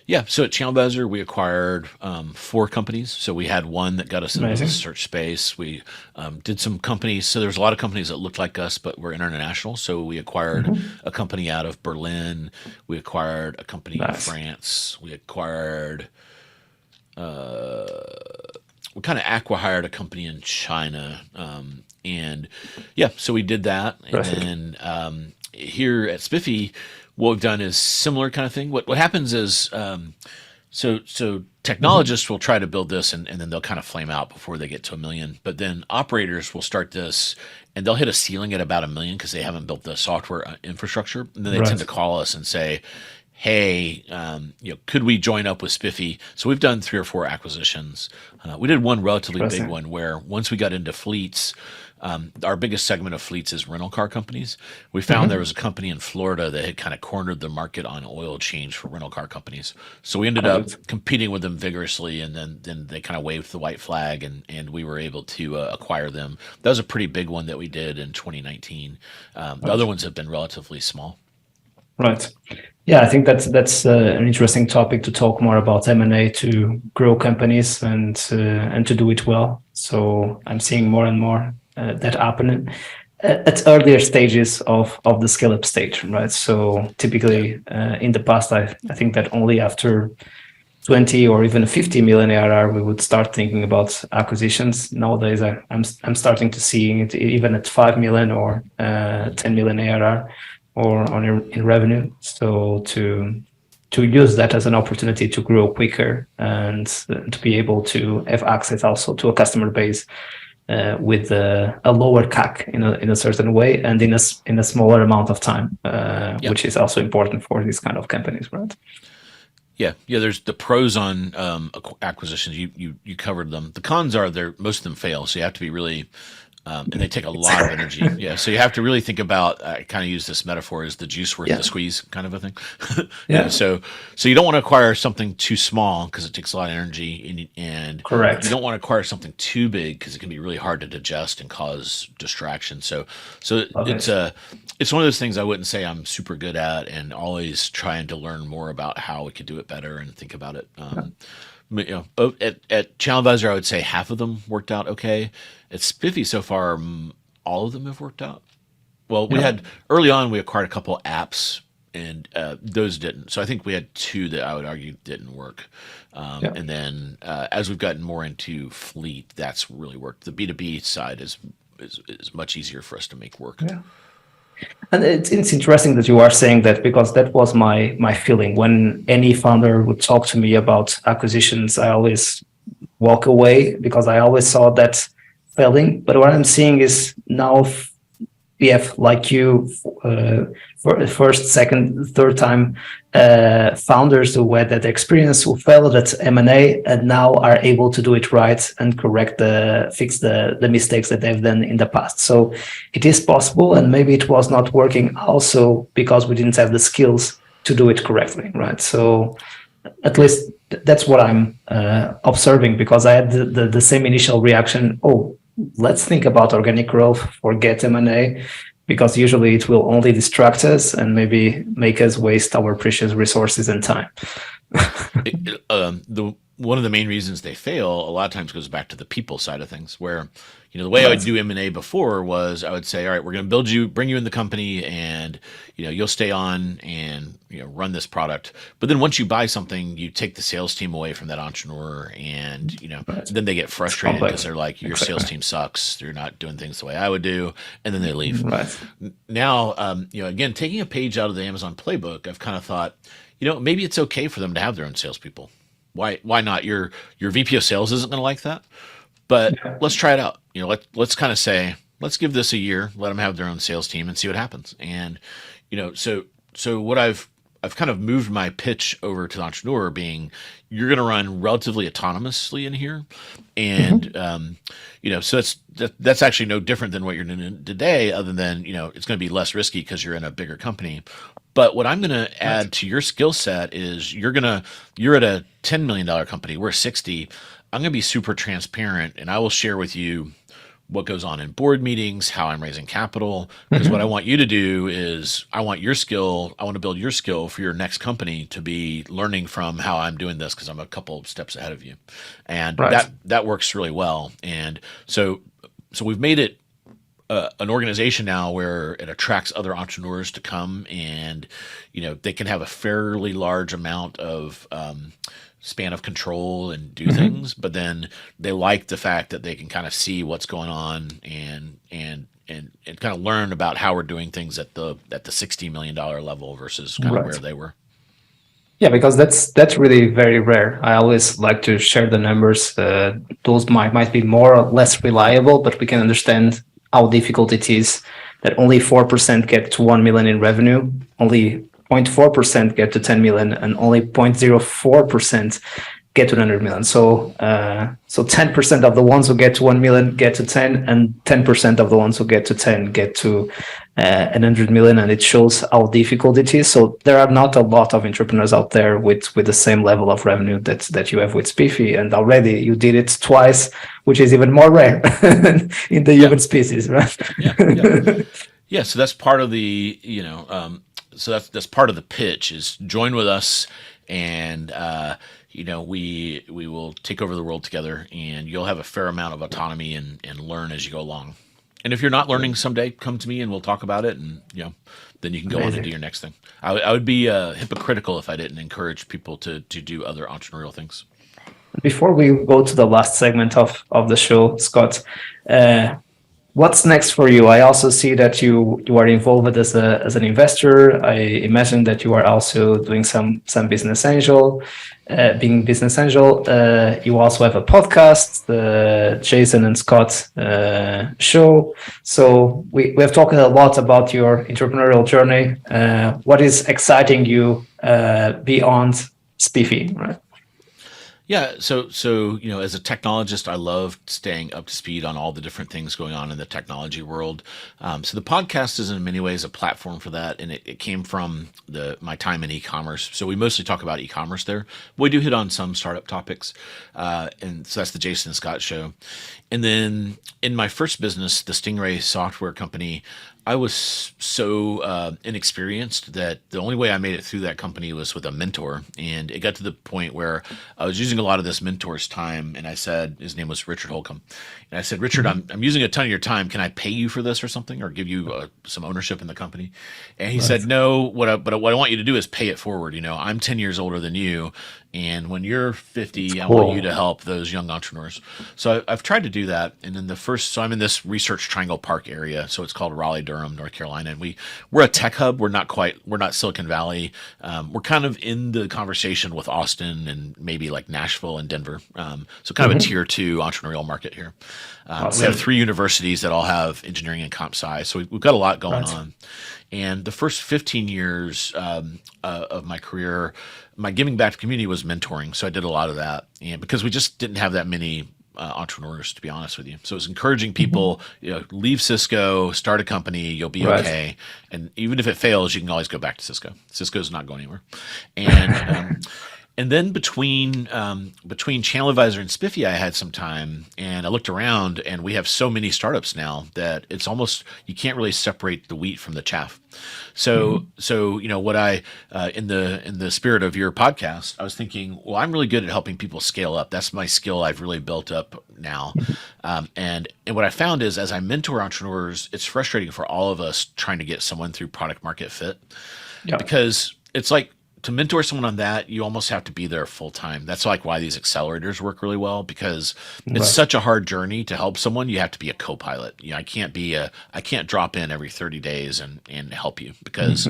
Yeah. So at ChannelAdvisor, we acquired 4 companies. So we had one that got us into Amazing. the search space. We did some companies. So there's a lot of companies that looked like us, but were international. So we acquired a company out of Berlin. We acquired a company in Nice. France. We acquired, we kind of acqui-hired a company in China. And yeah, so we did that. And Perfect. then here at Spiffy, what we've done is similar kind of thing. What happens is, so technologists will try to build this and then they'll kind of flame out before they get to 1 million. But then operators will start this and they'll hit a ceiling at about 1 million because they haven't built the software infrastructure. And then they tend to call us and say, hey, could we join up with Spiffy? So we've done 3 or 4 acquisitions. We did one relatively big one where once we got into fleets, our biggest segment of fleets is rental car companies. We found there was a company in Florida that had kind of cornered the market on oil change for rental car companies. So we ended up competing with them vigorously, and then they kind of waved the white flag, and we were able to acquire them. That was a pretty big one that we did in 2019. The other ones have been relatively small. Right. Yeah, I think that's an interesting topic to talk more about M&A to grow companies and to do it well. So I'm seeing more and more that happening at earlier stages of the scale up stage, right? So typically in the past, I think that only after 20 or even 50 million ARR, we would start thinking about acquisitions. Nowadays, I'm starting to see it even at 5 million or 10 million ARR or in revenue. So to use that as an opportunity to grow quicker and to be able to have access also to a customer base with a lower CAC in a certain way and in a smaller amount of time, which is also important for these kind of companies, right? Yeah. There's the pros on acquisitions. You covered them. The cons are most of them fail. So you have to be really, and they take a lot of energy. Yeah. So you have to really think about. I kind of use this metaphor as the juice worth the squeeze kind of a thing. So you don't want to acquire something too small because it takes a lot of energy, and Correct. you don't want to acquire something too big because it can be really hard to digest and cause distraction. So it's one of those things I wouldn't say I'm super good at, and always trying to learn more about how we could do it better and think about it. At ChannelAdvisor, I would say half of them worked out okay. At Spiffy so far, all of them have worked out. Well, we had early on, we acquired a couple apps, and those didn't. So I think we had two that I would argue didn't work. And then as we've gotten more into fleet, that's really worked. The B2B side is much easier for us to make work. Yeah. And it's interesting that you are saying that, because that was my feeling. When any founder would talk to me about acquisitions, I always walk away because I always saw that failing. But what I'm seeing is now we have, like you, for first, second, third time founders who had that experience, who failed at M&A and now are able to do it right and fix the mistakes that they've done in the past. So it is possible, and maybe it was not working also because we didn't have the skills to do it correctly, right? So at least that's what I'm observing, because I had the same initial reaction. Oh, let's think about organic growth, forget M&A, because usually it will only distract us and maybe make us waste our precious resources and time. One of the main reasons they fail a lot of times goes back to the people side of things, where, the way I would do M&A before was I would say, all right, we're going to bring you in the company, and, you'll stay on and, run this product. But then once you buy something, you take the sales team away from that entrepreneur, and, then they get frustrated because they're like, your sales team sucks. They're not doing things the way I would do. And then they leave. Right. Now, again, taking a page out of the Amazon playbook, I've kind of thought, maybe it's okay for them to have their own salespeople. Why not? Your VP of sales isn't going to like that, but let's try it out. Let's kind of say, let's give this a year, let them have their own sales team and see what happens. And, so what I've kind of moved my pitch over to the entrepreneur being, you're going to run relatively autonomously in here. And, so that's actually no different than what you're doing today, other than, it's going to be less risky because you're in a bigger company. But what I'm going to add to your skill set is you're at a $10 million company. We're 60. I'm going to be super transparent, and I will share with you what goes on in board meetings, how I'm raising capital. Because what I want you to do is I want to build your skill for your next company to be learning from how I'm doing this, because I'm a couple of steps ahead of you. And that works really well. And so we've made it an organization now where it attracts other entrepreneurs to come, and they can have a fairly large amount of span of control and do things, but then they like the fact that they can kind of see what's going on and kind of learn about how we're doing things at the $60 million level versus kind of where they were. Yeah, because that's really very rare. I always like to share the numbers. Those might be more or less reliable, but we can understand how difficult it is that only 4% get to 1 million in revenue, only 0.4% get to 10 million, and only 0.04% get to 100 million. So 10% of the ones who get to 1 million get to 10, and 10% of the ones who get to 10 get to 100 million, and it shows how difficult it is. So there are not a lot of entrepreneurs out there with the same level of revenue that you have with Spiffy, and already you did it twice, which is even more rare in the human species, right? Yeah. So that's part of the that's part of the pitch is join with us, and we will take over the world together, and you'll have a fair amount of autonomy and learn as you go along. And if you're not learning someday, come to me and we'll talk about it. And, then you can go on and Amazing. do your next thing. I would be hypocritical if I didn't encourage people to do other entrepreneurial things. Before we go to the last segment of the show, Scott, uh, what's next for you? I also see that you are involved as an investor. I imagine that you are also doing some business angel, being business angel. You also have a podcast, the Jason and Scott show. So we have talked a lot about your entrepreneurial journey. What is exciting you beyond Spiffy, right? Yeah, so as a technologist, I love staying up to speed on all the different things going on in the technology world. So the podcast is in many ways a platform for that, and it came from my time in e-commerce. So we mostly talk about e-commerce there. We do hit on some startup topics, and so that's the Jason and Scott show. And then in my first business, the Stingray software company, I was so inexperienced that the only way I made it through that company was with a mentor. And it got to the point where I was using a lot of this mentor's time. And I said, his name was Richard Holcomb. And I said, Richard, I'm using a ton of your time. Can I pay you for this or something, or give you some ownership in the company? And he said, no, but what I want you to do is pay it forward. I'm 10 years older than you. And when you're 50, I want you to help those young entrepreneurs. So I've tried to do that. And then so I'm in this Research Triangle Park area. So it's called Raleigh-Durham, North Carolina. And we're a tech hub. We're not Silicon Valley. We're kind of in the conversation with Austin and maybe like Nashville and Denver. So kind of a tier 2 entrepreneurial market here. We have 3 universities that all have engineering and comp sci. So we've got a lot going on. And the first 15 years of my career, my giving back to community was mentoring. So I did a lot of that. And because we just didn't have that many entrepreneurs, to be honest with you. So it was encouraging people, leave Cisco, start a company, you'll be okay. And even if it fails, you can always go back to Cisco. Cisco's not going anywhere. And then between ChannelAdvisor and Spiffy, I had some time, and I looked around, and we have so many startups now that it's almost, you can't really separate the wheat from the chaff. So what I in the spirit of your podcast, I was thinking, well, I'm really good at helping people scale up. That's my skill I've really built up now. And what I found is, as I mentor entrepreneurs, it's frustrating for all of us trying to get someone through product market fit, because it's like, to mentor someone on that, you almost have to be there full time. That's like why these accelerators work really well, because it's such a hard journey to help someone. You have to be a co-pilot. I can't drop in every 30 days and help you, because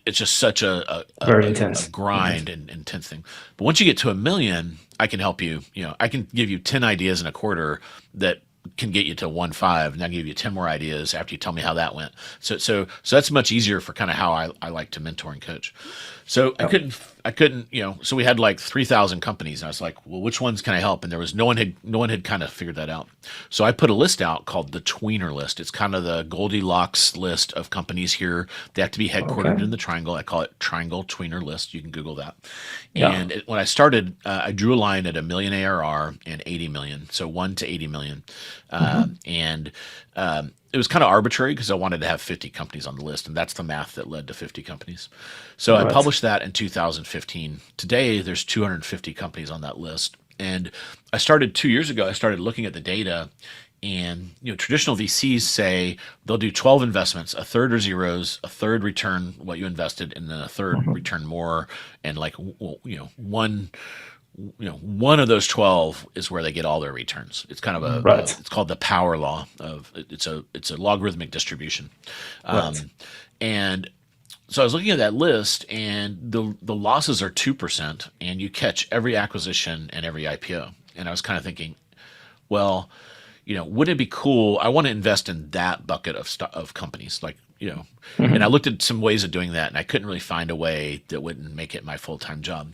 it's just such a Very intense grind and intense thing. But once you get to 1 million, I can help you. I can give you 10 ideas in a quarter that can get you to 1.5, and I'll give you 10 more ideas after you tell me how that went. So that's much easier for kind of how I like to mentor and coach. So I couldn't, so we had like 3,000 companies, and I was like, well, which ones can I help? And there was no one had kind of figured that out. So I put a list out called the Tweener list. It's kind of the Goldilocks list of companies here. They have to be headquartered in the Triangle. I call it Triangle Tweener list. You can Google that. And when I started, I drew a line at 1 million ARR and 80 million. So 1 to 80 million. It was kind of arbitrary because I wanted to have 50 companies on the list, and that's the math that led to 50 companies. So I published that in 2015. Today, there's 250 companies on that list. And I started 2 years ago, I started looking at the data, and traditional VCs say they'll do 12 investments, a third are zeros, a third return what you invested, and then a third return more, and like one of those 12 is where they get all their returns. It's kind of it's called the power law of it's a logarithmic distribution. And so I was looking at that list, and the losses are 2%, and you catch every acquisition and every IPO. And I was kind of thinking, well, wouldn't it be cool? I want to invest in that bucket of companies, like, and I looked at some ways of doing that, and I couldn't really find a way that wouldn't make it my full-time job.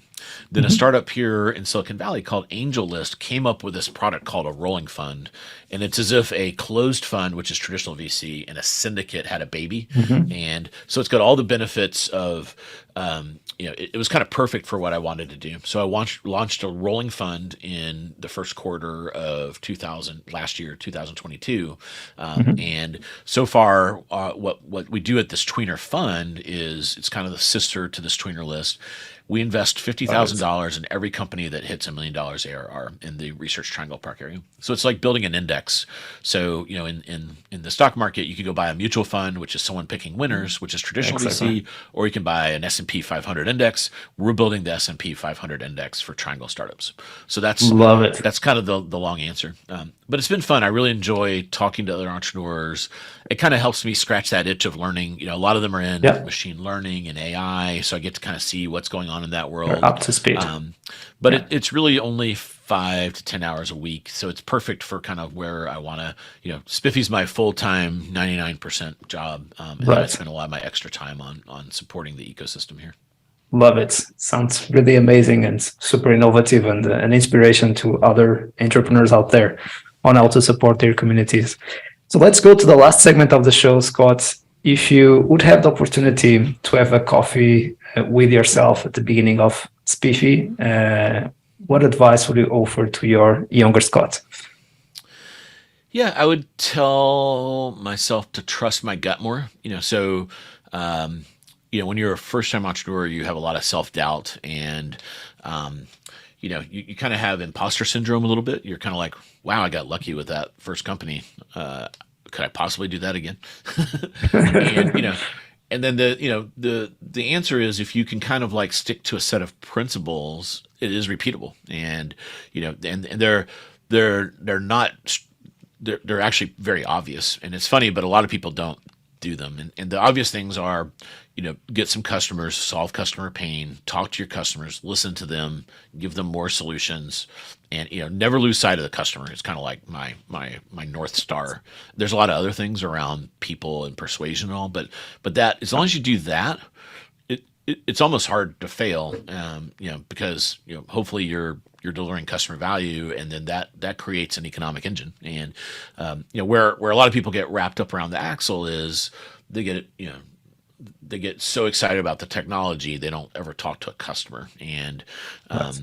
Then a startup here in Silicon Valley called AngelList came up with this product called a rolling fund. And it's as if a closed fund, which is traditional VC, and a syndicate had a baby. And so it's got all the benefits of, it was kind of perfect for what I wanted to do. So I launched a rolling fund in the first quarter of 2022. And so far, what we do at this Tweener fund is, it's kind of the sister to this Tweener list. We invest Got it. $50,000 in every company that hits $1 million ARR in the Research Triangle Park area. So it's like building an index. So, in the stock market, you could go buy a mutual fund, which is someone picking winners, which is traditional Exactly. VC, or you can buy an S&P 500 index. We're building the S&P 500 index for Triangle startups. So Love it. that's kind of the long answer. But it's been fun. I really enjoy talking to other entrepreneurs. It kind of helps me scratch that itch of learning. A lot of them are in Yeah, machine learning and AI, so I get to kind of see what's going on in that you're world. up to speed. Um, but Yeah. it's really only 5 to 10 hours a week, so it's perfect for kind of where I want to. Spiffy's my full time 99% job, and then I Right. spend a lot of my extra time on supporting the ecosystem here. Love it. Sounds really amazing and super innovative and an inspiration to other entrepreneurs out there on how to support their communities. So let's go to the last segment of the show, Scott. If you would have the opportunity to have a coffee with yourself at the beginning of Spiffy, what advice would you offer to your younger Scott? Yeah, I would tell myself to trust my gut more. When you're a first time entrepreneur, you have a lot of self doubt and, um, you kind of have imposter syndrome a little bit. You're kind of like, wow, I got lucky with that first company. Could I possibly do that again? and, and then the answer is if you can kind of like stick to a set of principles, it is repeatable. And, and they're not they're actually very obvious, and it's funny, but a lot of people don't do them. And the obvious things are, get some customers, solve customer pain, talk to your customers, listen to them, give them more solutions, and never lose sight of the customer. It's kind of like my North Star. There's a lot of other things around people and persuasion and all, but that as long as you do that, it's almost hard to fail, because hopefully you're delivering customer value, and then that creates an economic engine. And where a lot of people get wrapped up around the axle is they get so excited about the technology they don't ever talk to a customer, and Right.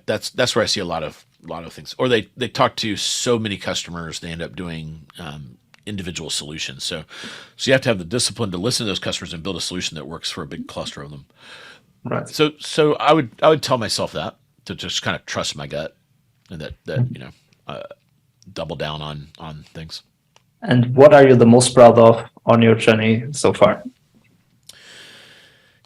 that's where I see a lot of things. Or they talk to so many customers they end up doing individual solutions. So you have to have the discipline to listen to those customers and build a solution that works for a big cluster of them. Right. So I would tell myself that to just kind of trust my gut, and that double down on things. And what are you the most proud of on your journey so far?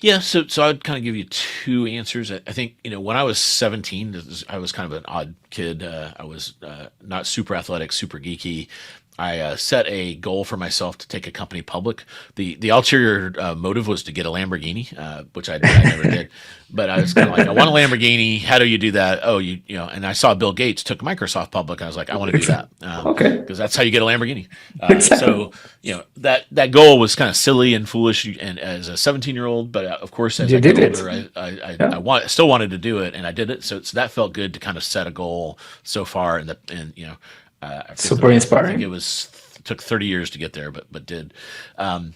Yeah, so I'd kind of give you two answers. I think when I was 17, I was kind of an odd kid. I was not super athletic, super geeky. I set a goal for myself to take a company public. The ulterior motive was to get a Lamborghini, which I never did. But I was kind of like, I want a Lamborghini. How do you do that? Oh, and I saw Bill Gates took Microsoft public. And I was like, I want to do that, Okay. because that's how you get a Lamborghini. Exactly. So that goal was kind of silly and foolish, and as a 17-year-old. But of course, as You I got did it. older, Yeah. I still wanted to do it, and I did it. So that felt good to kind of set a goal so far, Super I think it inspiring. took 30 years to get there, but did. Um,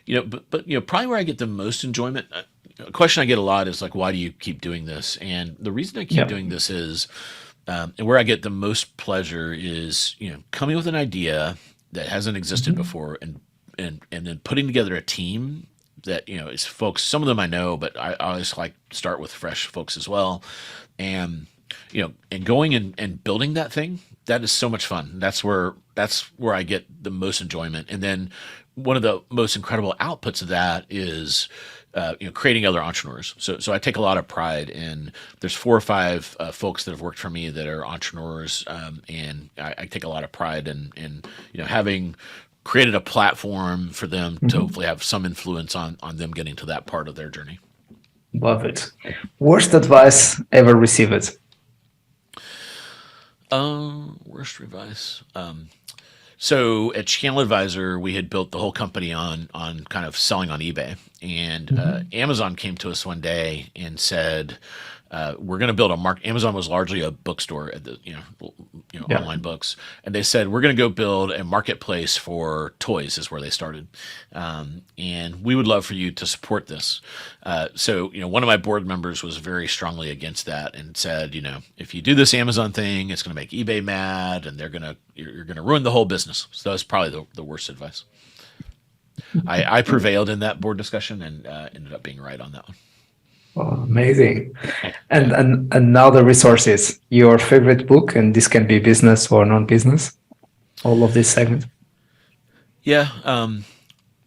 but probably where I get the most enjoyment. A question I get a lot is like, why do you keep doing this? And the reason I keep Yeah. doing this is, and where I get the most pleasure is, coming with an idea that hasn't existed Mhm. before, and then putting together a team that is folks. Some of them I know, but I always like to start with fresh folks as well, and and going and building that thing. That is so much fun. That's where I get the most enjoyment. And then one of the most incredible outputs of that is creating other entrepreneurs. So I take a lot of pride in. There's 4 or 5 folks that have worked for me that are entrepreneurs, and I take a lot of pride in having created a platform for them to Mhm. hopefully have some influence on them getting to that part of their journey. Love it. Worst advice ever received? Worst advice. So at ChannelAdvisor, we had built the whole company on kind of selling on eBay, and Mhm. Amazon came to us one day and said, "We're going to build a market." Amazon was largely a bookstore at the Yeah. online books, and they said, "We're going to go build a marketplace for toys." Is where they started, and we would love for you to support this. So one of my board members was very strongly against that and said, if you do this Amazon thing, it's going to make eBay mad, and you're going to ruin the whole business. So that was probably the worst advice. I prevailed in that board discussion and ended up being right on that one. Oh, amazing. And now the resources, your favorite book, and this can be business or non-business, all of this segment. Yeah.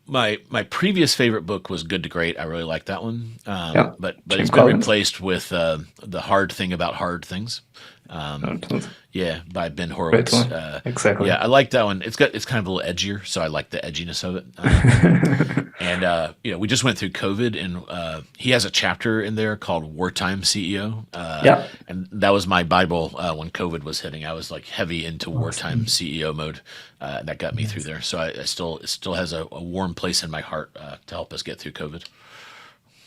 My previous favorite book was Good to Great. I really liked that one. Yeah. But Jim it's been Collins. replaced with The Hard Thing About Hard Things. Oh, Yeah, by Ben great Horowitz. one. Exactly. Yeah, I like that one. It's kind of a little edgier, so I like the edginess of it. And we just went through COVID, and he has a chapter in there called "Wartime CEO," Yeah. and that was my Bible when COVID was hitting. I was like heavy into wartime Awesome. CEO mode, and that got me through there. So it still has a warm place in my heart to help us get through COVID.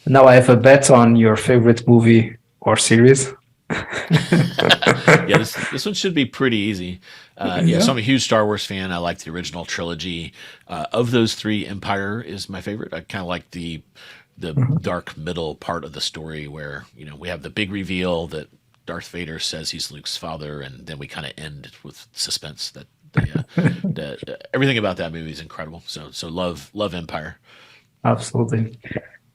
Now I have a bet on your favorite movie or series. Yeah, this one should be pretty easy. Yeah. So I'm a huge Star Wars fan. I like the original trilogy. Of those three, Empire is my favorite. I kind of like the dark middle part of the story where we have the big reveal that Darth Vader says he's Luke's father, and then we kind of end with suspense that everything about that movie is incredible. So love Empire. Absolutely.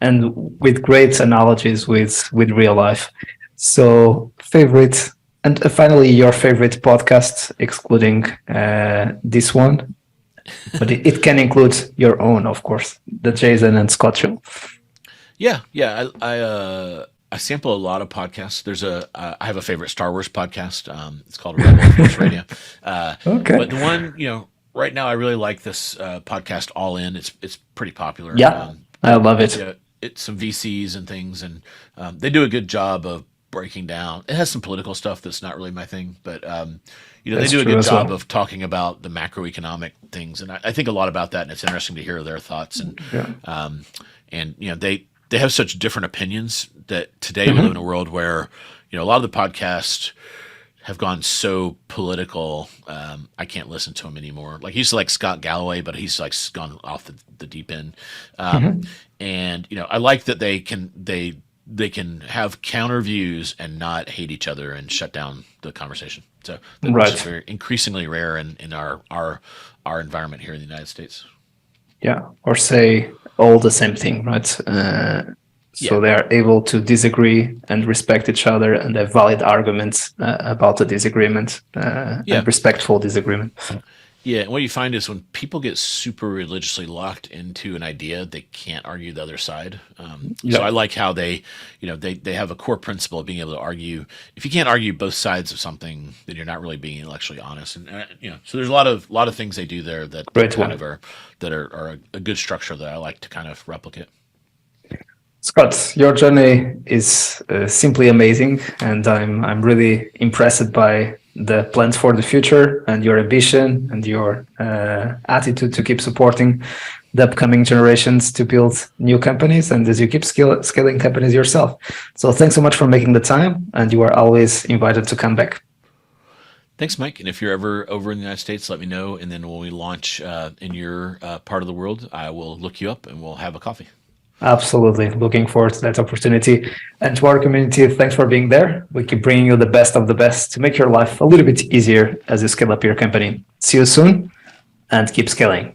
And with great analogies with real life. So favorite, and finally your favorite podcast, excluding this one, but it can include your own, of course, the Jason and Scott show. Yeah. I sample a lot of podcasts. I have a favorite Star Wars podcast. It's called Rebel Force Radio. Okay. But the one right now I really like this podcast All In. It's pretty popular. Yeah, I love it. Yeah, it's some VCs and things, and they do a good job of breaking down. It has some political stuff that's not really my thing, but they That's do a true good as job well. of talking about the macroeconomic things, and I think a lot about that, and it's interesting to hear their thoughts. Yeah. And they have such different opinions that today we live in a world where a lot of the podcasts have gone so political. I can't listen to him anymore. Like, he's like Scott Galloway, but he's like gone off the deep end. And I like that they can have counter views and not hate each other and shut down the conversation. So Right. that's very increasingly rare in our environment here in the United States. Yeah, or say all the same thing, right? So Yeah. they are able to disagree and respect each other and have valid arguments about the disagreement Yeah. and respectful disagreement. Yeah, and what you find is when people get super religiously locked into an idea, they can't argue the other side. So I like how they have a core principle of being able to argue. If you can't argue both sides of something, then you're not really being intellectually honest. And so there's a lot of things they do there that Great kind one. of are a good structure that I like to kind of replicate. Scott, your journey is simply amazing, and I'm really impressed by the plans for the future and your ambition and your attitude to keep supporting the upcoming generations to build new companies, and as you keep scaling companies yourself. So thanks so much for making the time, and you are always invited to come back. Thanks, Mike. And if you're ever over in the United States, let me know. And then when we launch in your part of the world, I will look you up and we'll have a coffee. Absolutely. Looking forward to that opportunity. And to our community, thanks for being there. We keep bringing you the best of the best to make your life a little bit easier as you scale up your company. See you soon and keep scaling.